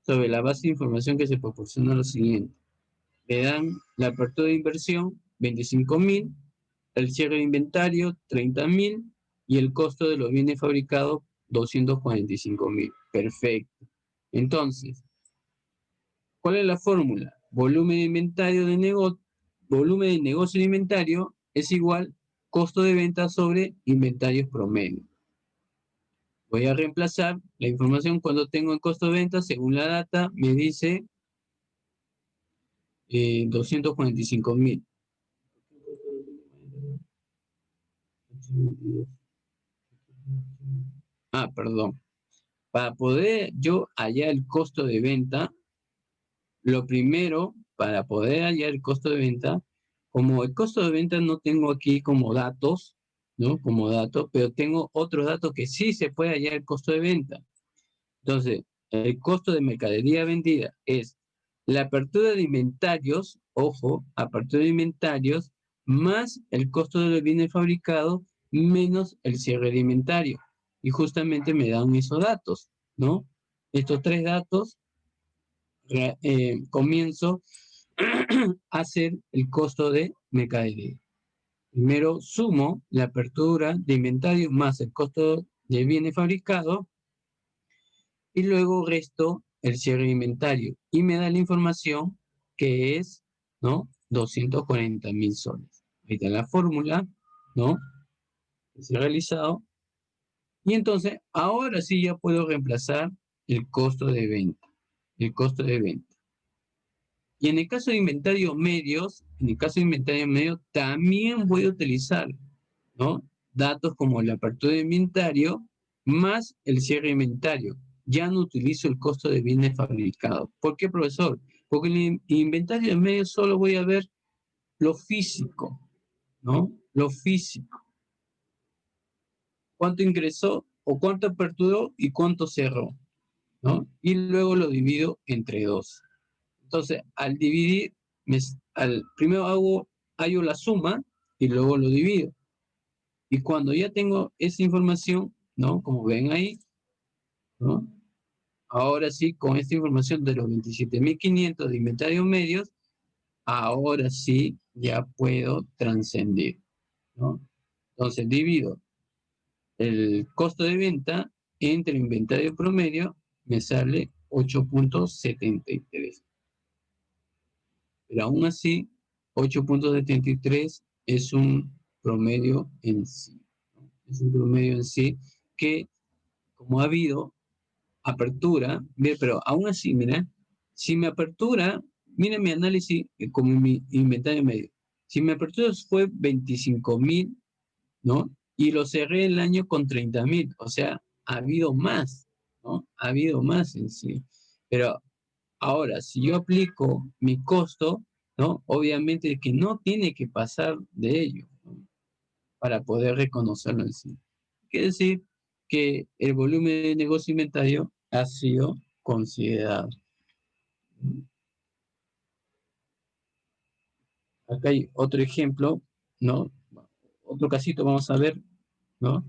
sobre la base de información que se proporciona lo siguiente. Le dan la apertura de inversión, 25.000, el cierre de inventario, 30.000, y el costo de los bienes fabricados, 245.000. Perfecto. Entonces, ¿cuál es la fórmula? Volumen de inventario de negocio, volumen de negocio de inventario es igual costo de venta sobre inventarios promedio. Voy a reemplazar la información cuando tengo el costo de venta, según la data, me dice 245.000. Perdón. Para poder yo hallar el costo de venta, lo primero, para poder hallar el costo de venta, como el costo de venta no tengo aquí como datos, ¿no? Como datos, pero tengo otros datos que sí se puede hallar el costo de venta. Entonces, el costo de mercadería vendida es la apertura de inventarios, ojo, apertura de inventarios, más el costo de los bienes fabricados, menos el cierre de inventario. Y justamente me dan esos datos, ¿no? Estos 3 datos, comienzo a hacer el costo de mercadería. Primero sumo la apertura de inventario más el costo de bienes fabricados y luego resto el cierre de inventario y me da la información que es, ¿no? 240.000 soles. Ahí está la fórmula, ¿no? Que se ha realizado. Y entonces, ahora sí ya puedo reemplazar el costo de venta. El costo de venta. Y en el caso de inventario medios, también voy a utilizar, ¿no? Datos como la apertura de inventario más el cierre de inventario. Ya no utilizo el costo de bienes fabricados. ¿Por qué, profesor? Porque en el inventario de medios solo voy a ver lo físico, ¿no? Lo físico. ¿Cuánto ingresó o cuánto aperturó y cuánto cerró? ¿No? Y luego lo divido entre 2. Entonces, al dividir, primero hallo la suma y luego lo divido. Y cuando ya tengo esa información, ¿no? Como ven ahí, ¿no? Ahora sí, con esta información de los 27.500 de inventarios medios, ahora sí ya puedo trascender, ¿no? Entonces, divido el costo de venta entre el inventario promedio, me sale 8.73. Pero aún así, 8.73 es un promedio en sí, ¿no? Es un promedio en sí que, como ha habido apertura, pero aún así, mira, si mi apertura, mira mi análisis como mi inventario medio, si mi apertura fue 25.000, ¿no? y lo cerré el año con 30.000. O sea, ha habido más, ¿no? Ha habido más en sí. Pero ahora, si yo aplico mi costo, ¿no? Obviamente que no tiene que pasar de ello, ¿no? Para poder reconocerlo en sí. Quiere decir que el volumen de negocio inventario ha sido considerado. Acá hay otro ejemplo, ¿no? Otro casito vamos a ver, ¿no?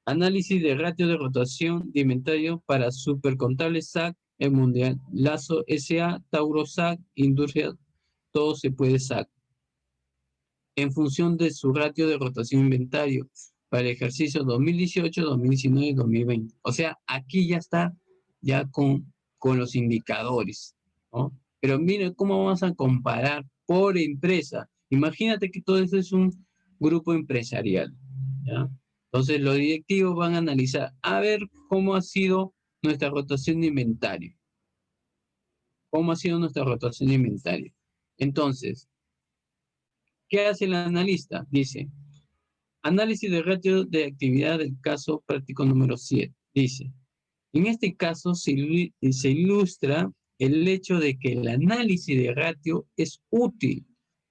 Análisis de ratio de rotación de inventario para Supercontable SAC, el Mundial, Lazo SA, Tauro SAC, Industria, todo se puede SAC. En función de su ratio de rotación de inventario para el ejercicio 2018, 2019 y 2020. O sea, aquí ya está, ya con los indicadores, ¿no? Pero miren cómo vamos a comparar por empresa. Imagínate que todo esto es un grupo empresarial, ¿ya? Entonces los directivos van a analizar, a ver cómo ha sido nuestra rotación de inventario. ¿Cómo ha sido nuestra rotación de inventario? Entonces, ¿qué hace el analista? Dice, análisis de ratio de actividad del caso práctico número 7. Dice, en este caso se ilustra el hecho de que el análisis de ratio es útil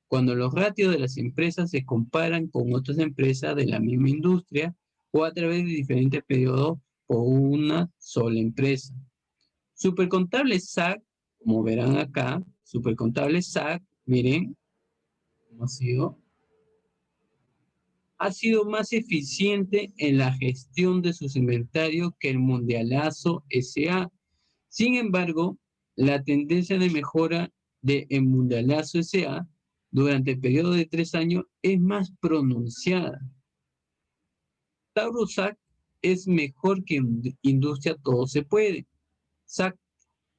cuando los ratios de las empresas se comparan con otras empresas de la misma industria o a través de diferentes periodos por una sola empresa. Supercontable SAC, como verán acá, Supercontable SAC, miren cómo ha sido más eficiente en la gestión de sus inventarios que el Mundialazo SA. Sin embargo, la tendencia de mejora de el Mundialazo SA durante el periodo de 3 años es más pronunciada. Tauro SAC es mejor que Industria Todo Se Puede. SAC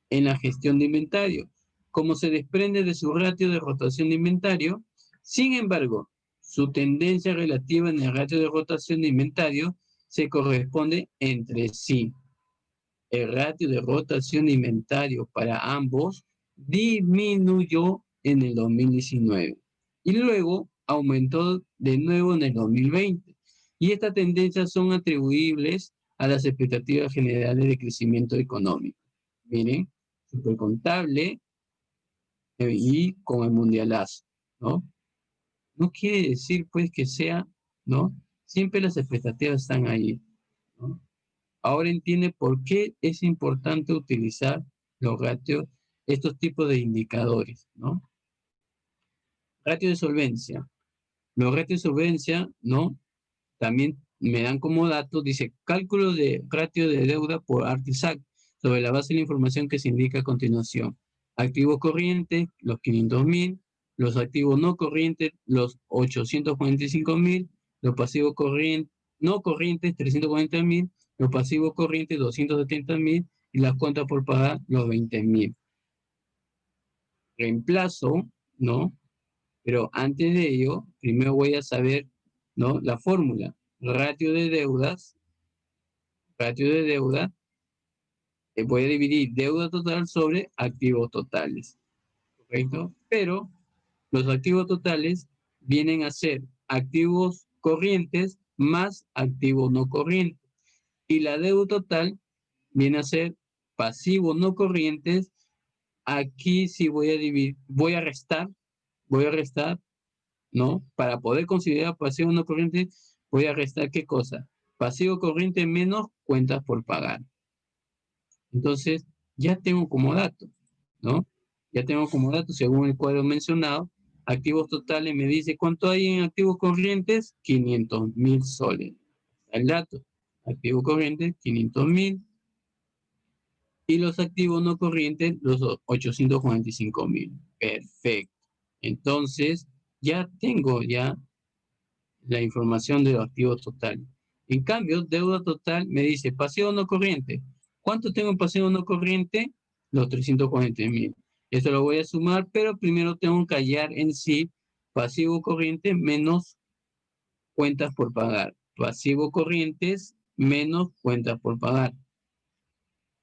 en la gestión de inventario, como se desprende de su ratio de rotación de inventario. Sin embargo, su tendencia relativa en el ratio de rotación de inventario se corresponde entre sí. El ratio de rotación de inventario para ambos disminuyó en el 2019 y luego aumentó de nuevo en el 2020. Y estas tendencias son atribuibles a las expectativas generales de crecimiento económico. Miren, Supercontable y con el Mundialazo, ¿no? No quiere decir, pues, que sea, ¿no? Siempre las expectativas están ahí, ¿no? Ahora entiende por qué es importante utilizar los ratios, estos tipos de indicadores, ¿no? Ratio de solvencia. Los ratios de solvencia, ¿no? También me dan como datos, dice, cálculo de ratio de deuda por Artisac, sobre la base de la información que se indica a continuación. Activos corrientes, los 500.000, los activos no corrientes, los 845.000, los pasivos no corrientes, 340.000, los pasivos corrientes, 270.000, y las cuentas por pagar, los 20.000. Reemplazo, ¿no? Pero antes de ello, primero voy a saber, ¿no? La fórmula. Ratio de deuda, voy a dividir deuda total sobre activos totales, ¿correcto? Pero los activos totales vienen a ser activos corrientes más activos no corrientes. Y la deuda total viene a ser pasivos no corrientes. Aquí sí voy a dividir, voy a restar, ¿no? Para poder considerar pasivo no corriente, voy a restar ¿qué cosa? Pasivo corriente menos cuentas por pagar. Entonces, ya tengo como dato, ¿no? Ya tengo como dato, según el cuadro mencionado, activos totales me dice cuánto hay en activos corrientes, 500.000 soles. El dato, activo corriente, 500.000. Y los activos no corrientes, los 845.000. Perfecto. Entonces, ya tengo la información de los activos totales. En cambio, deuda total me dice pasivo no corriente. ¿Cuánto tengo en pasivo no corriente? Los 340.000. Esto lo voy a sumar, pero primero tengo que hallar en sí pasivo corriente menos cuentas por pagar. Pasivo corrientes menos cuentas por pagar.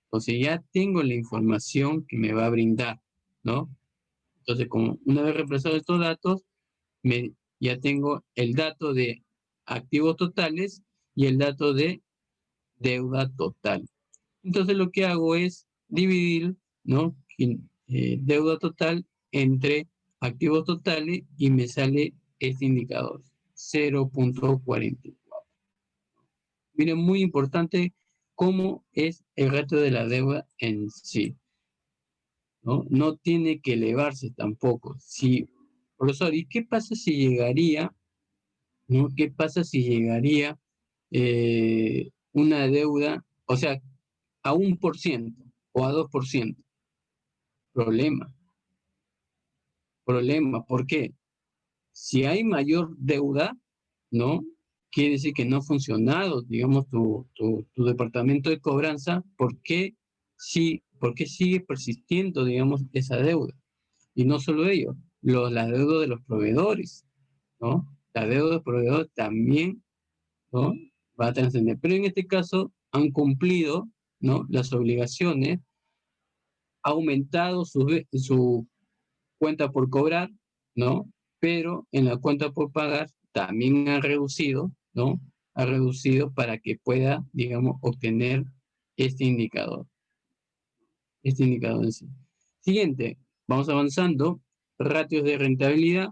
Entonces ya tengo la información que me va a brindar, ¿no? Entonces, como una vez reemplazado estos datos, ya tengo el dato de activos totales y el dato de deuda total. Entonces lo que hago es dividir, ¿no? Deuda total entre activos totales y me sale este indicador, 0.44. Miren, muy importante cómo es el ratio de la deuda en sí, ¿no? No tiene que elevarse tampoco. Si, profesor, ¿y qué pasa si llegaría, ¿no? ¿Qué pasa si llegaría una deuda, o sea, a 1% o a 2%? Problema, problema. ¿Por qué? Si hay mayor deuda, ¿no? Quiere decir que no ha funcionado, digamos, tu departamento de cobranza. ¿Por qué sigue persistiendo, digamos, esa deuda? Y no solo ello, la deuda de los proveedores, ¿no? La deuda de los proveedores también, ¿no? Va a trascender. Pero en este caso han cumplido, ¿no? Las obligaciones, ha aumentado su cuenta por cobrar, ¿no? Pero en la cuenta por pagar también ha reducido, ¿no? Ha reducido para que pueda, digamos, obtener este indicador en sí. Siguiente, vamos avanzando, ratios de rentabilidad,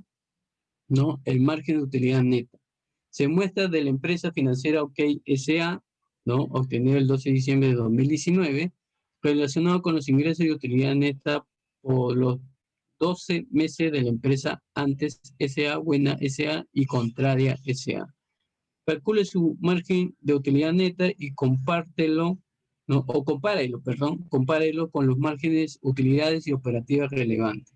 ¿no? El margen de utilidad neta. Se muestra de la empresa financiera OK S.A., ¿no? Obtenido el 12 de diciembre de 2019, relacionado con los ingresos y utilidad neta por los 12 meses de la empresa antes S.A., Buena S.A. y Contraria S.A. Calcule su margen de utilidad neta y compártelo, ¿no? O compárelo, perdón, compárelo con los márgenes, utilidades y operativas relevantes.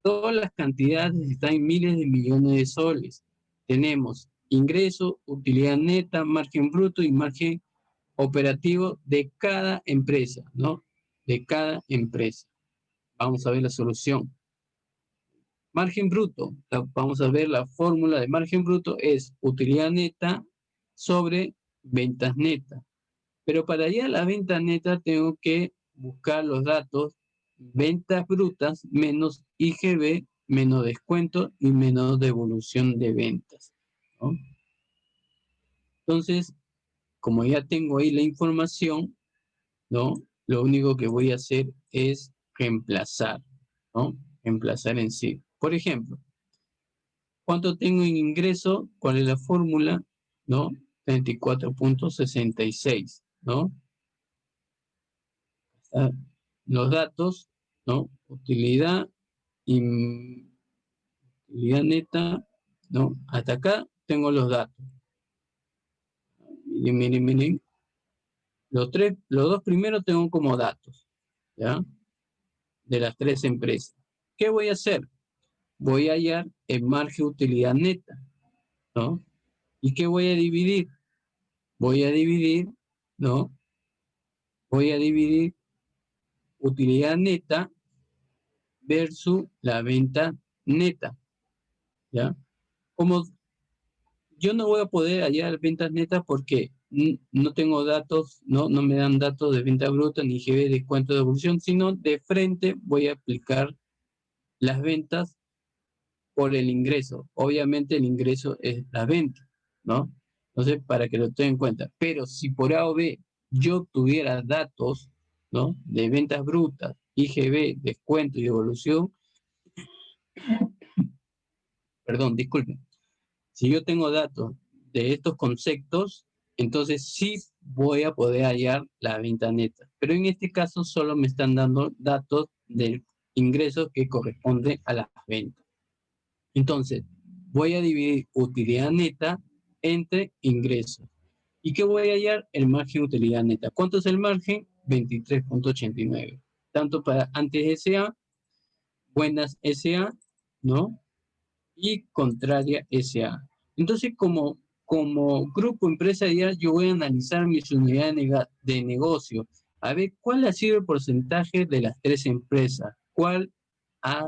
Todas las cantidades están en miles de millones de soles. Tenemos ingreso, utilidad neta, margen bruto y margen operativo de cada empresa, ¿no? De cada empresa. Vamos a ver la solución. Margen bruto. Vamos a ver la fórmula de margen bruto es utilidad neta sobre ventas netas. Pero para allá la venta neta tengo que buscar los datos ventas brutas menos IGB menos descuento y menos devolución de ventas, ¿no? Entonces, como ya tengo ahí la información, ¿no? Lo único que voy a hacer es reemplazar, ¿no? Reemplazar en sí. Por ejemplo, ¿cuánto tengo en ingreso? ¿Cuál es la fórmula? ¿No? 34.66, ¿no? Los datos, ¿no? Utilidad y utilidad neta, ¿no? Hasta acá tengo los datos. Miren, miren, miren. Los dos primeros tengo como datos, ¿ya? De las tres empresas. ¿Qué voy a hacer? Voy a hallar el margen de utilidad neta, ¿no? ¿Y qué voy a dividir? Voy a dividir, ¿no? Voy a dividir utilidad neta versus la venta neta, ¿ya? Como yo no voy a poder hallar ventas netas porque no tengo datos, no me dan datos de venta bruta ni GB de cuánto de evolución, sino de frente voy a aplicar las ventas por el ingreso. Obviamente el ingreso es la venta, ¿no? Entonces, para que lo tengan en cuenta. Pero si por A o B yo tuviera datos, ¿no? De ventas brutas, IGB, descuento y evolución, perdón, disculpen. Si yo tengo datos de estos conceptos, entonces sí voy a poder hallar la venta neta. Pero en este caso solo me están dando datos del ingreso que corresponde a las ventas. Entonces, voy a dividir utilidad neta entre ingresos. ¿Y qué voy a hallar? El margen de utilidad neta. ¿Cuánto es el margen? 23.89. Tanto para antes S.A., Buenas S.A., ¿no? Y Contraria S.A. Entonces, como grupo empresarial, yo voy a analizar mis unidades de negocio, a ver cuál ha sido el porcentaje de las tres empresas, cuál ha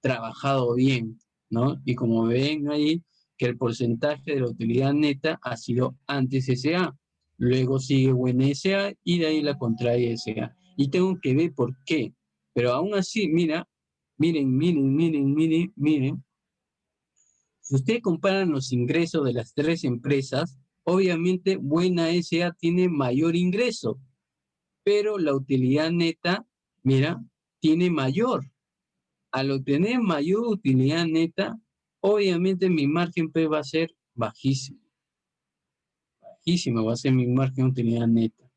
trabajado bien, ¿no? Y como ven ahí, que el porcentaje de la utilidad neta ha sido antes S.A., luego sigue Buena S.A. y de ahí la Contraria S.A. Y tengo que ver por qué. Pero aún así, miren, Si ustedes comparan los ingresos de las tres empresas, obviamente Buena S.A. tiene mayor ingreso, pero la utilidad neta, mira, tiene mayor. Al obtener mayor utilidad neta, obviamente mi margen P va a ser bajísimo. Bajísimo va a ser mi margen de utilidad neta.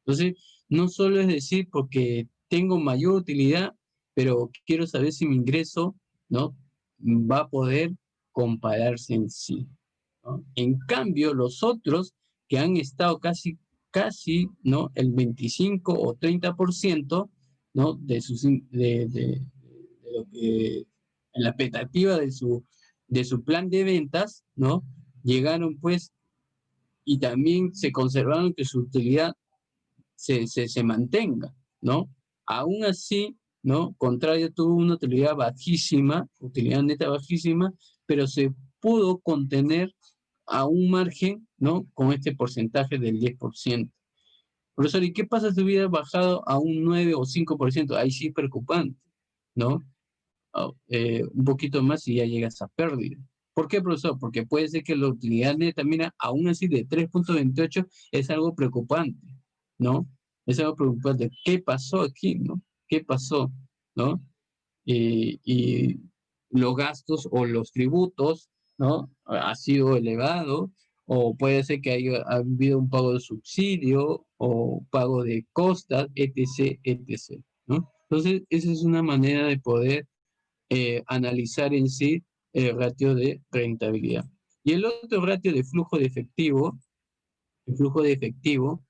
Entonces, no solo es decir porque tengo mayor utilidad, pero quiero saber si mi ingreso, ¿no?, va a poder compararse en sí, ¿no? En cambio, los otros que han estado casi, ¿no?, el 25 o 30%, ¿no?, de lo que, en la expectativa de su plan de ventas, ¿no?, llegaron pues y también se conservaron que su utilidad se mantenga, ¿no? Aún así, ¿no? Contrario tuvo una utilidad bajísima, utilidad neta bajísima, pero se pudo contener a un margen, ¿no?, con este porcentaje del 10%. Profesor, ¿y qué pasa si hubiera bajado a un 9 o 5%? Ahí sí es preocupante, ¿no? Un poquito más y ya llegas a pérdida. ¿Por qué, profesor? Porque puede ser que la utilidad neta, mira, aún así de 3.28 es algo preocupante, ¿no? Es algo preocupante. ¿Qué pasó aquí, no? ¿Qué pasó, no? Y los gastos o los tributos, ¿no?, ha sido elevado, o puede ser que haya habido un pago de subsidio o pago de costas, etc., etc., ¿no? Entonces, esa es una manera de poder analizar en sí el ratio de rentabilidad. Y el otro ratio de flujo de efectivo, el flujo de efectivo,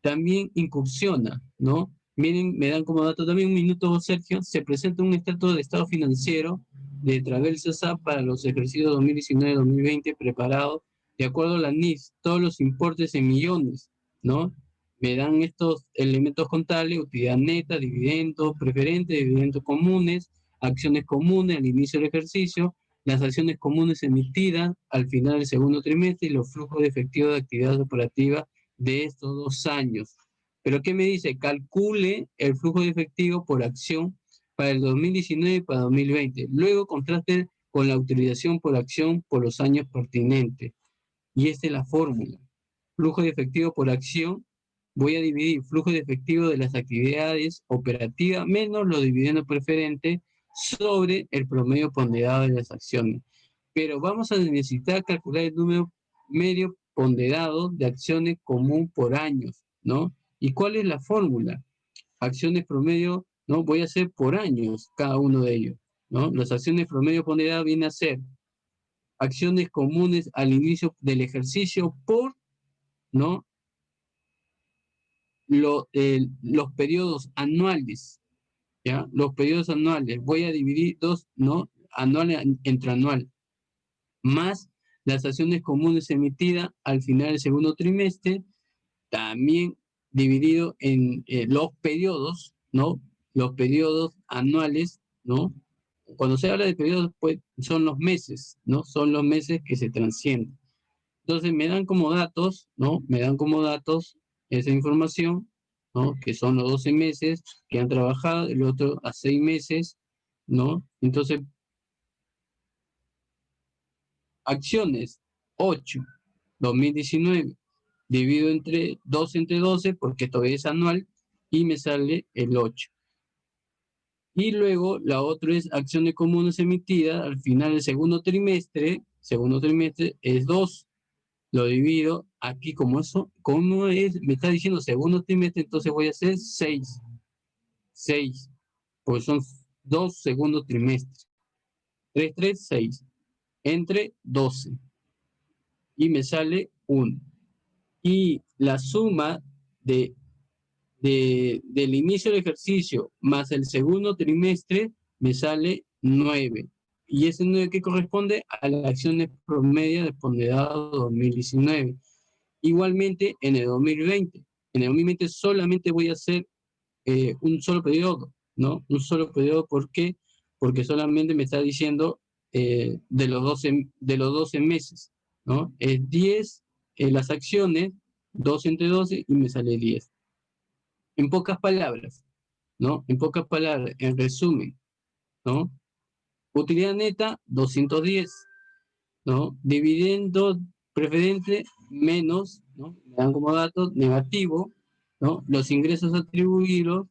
también incursiona, ¿no? Miren, me dan como dato también un minuto, Sergio, se presenta un extracto de estado financiero de Travel SA para los ejercicios 2019-2020 preparado de acuerdo a la NIF, todos los importes en millones, ¿no? Me dan estos elementos contables: utilidad neta, dividendos preferentes, dividendos comunes, acciones comunes al inicio del ejercicio, las acciones comunes emitidas al final del segundo trimestre y los flujos de efectivo de actividad operativa de estos 2 años. ¿Pero qué me dice? Calcule el flujo de efectivo por acción para el 2019 y para 2020. Luego contraste con la utilización por acción por los años pertinentes. Y esta es la fórmula. Flujo de efectivo por acción, voy a dividir flujo de efectivo de las actividades operativas menos los dividendos preferentes sobre el promedio ponderado de las acciones. Pero vamos a necesitar calcular el número medio ponderado de acciones común por años, ¿no? ¿Y cuál es la fórmula? Acciones promedio, ¿no? Voy a hacer por años cada uno de ellos, ¿no? Las acciones promedio ponderadas vienen a ser acciones comunes al inicio del ejercicio por, ¿no?, los periodos anuales, ¿ya? Los periodos anuales, voy a dividir dos, ¿no?, anual entre anual, más las acciones comunes emitidas al final del segundo trimestre, también dividido en los periodos, ¿no? Los periodos anuales, ¿no? Cuando se habla de periodos, pues son los meses, ¿no? Son los meses que se transcienden. Entonces me dan como datos, ¿no? Me dan como datos esa información, ¿no? Que son los 12 meses que han trabajado, el otro a 6 meses, ¿no? Entonces, acciones, 8, 2019, divido entre 12 porque todavía es anual, y me sale el 8. Y luego la otra es acciones comunes emitidas al final del segundo trimestre es 2. Lo divido aquí como eso, como es, me está diciendo segundo trimestre, entonces voy a hacer 6. 6, porque son 2 segundos trimestres. 3, 3, 6. Entre 12. Y me sale 1. Y la suma del inicio del ejercicio más el segundo trimestre me sale 9. Y ese 9 que corresponde a las acciones promedio de ponderado 2019. Igualmente en el 2020. En el 2020 solamente voy a hacer un solo periodo, ¿no? Un solo periodo, ¿por qué? Porque solamente me está diciendo de los 12 meses, ¿no? Es 10 las acciones, 12 entre 12 y me sale 10. En pocas palabras, ¿no? En pocas palabras, en resumen, ¿no? Utilidad neta, 210. ¿no? Dividendo preferente menos, ¿no? Me dan como dato negativo, ¿no? Los ingresos atribuidos,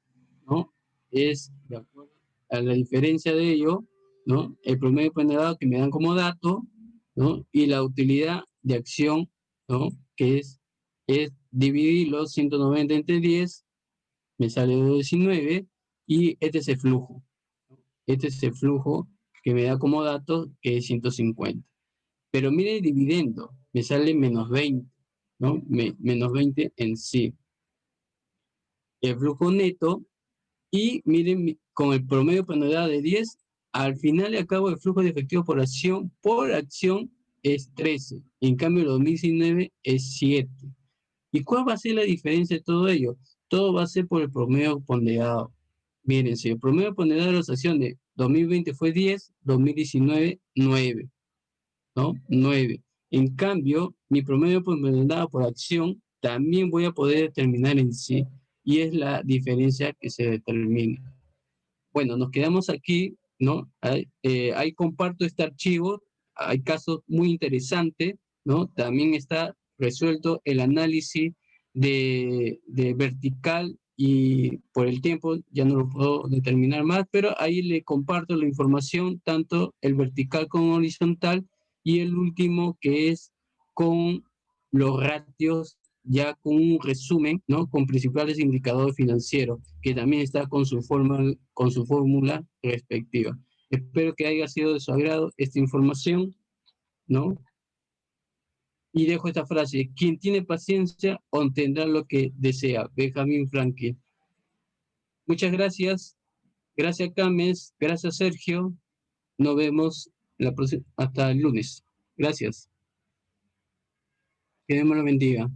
¿no? Es, de acuerdo a la diferencia de ello, ¿no? El promedio ponderado que me dan como dato, ¿no? Y la utilidad de acción, ¿no? Que es dividir los 190 entre 10, me sale 19, y este es el flujo. Este es el flujo que me da como dato, que es 150. Pero mire el dividendo, me sale menos 20, ¿no? Menos 20 en sí. El flujo neto, y miren, con el promedio ponderado de 10, al final y al cabo el flujo de efectivo por acción es 13. En cambio, el 2019 es 7. ¿Y cuál va a ser la diferencia de todo ello? Todo va a ser por el promedio ponderado. Miren, si el promedio ponderado de las acciones 2020 fue 10, 2019 9. ¿No? 9. En cambio, mi promedio ponderado por acción también voy a poder determinar en sí, y es la diferencia que se determina. Bueno, nos quedamos aquí, ¿no? Ahí comparto este archivo, hay casos muy interesantes, ¿no? También está resuelto el análisis de vertical, y por el tiempo ya no lo puedo determinar más, pero ahí le comparto la información, tanto el vertical como horizontal, y el último que es con los ratios, ya con un resumen, ¿no? Con principales indicadores financieros, que también está con su fórmula respectiva. Espero que haya sido de su agrado esta información, ¿no? Y dejo esta frase: quien tiene paciencia obtendrá lo que desea. Benjamin Franklin. Muchas gracias. Gracias, Cames. Gracias, Sergio. Nos vemos hasta el lunes. Gracias. Que Dios me lo bendiga.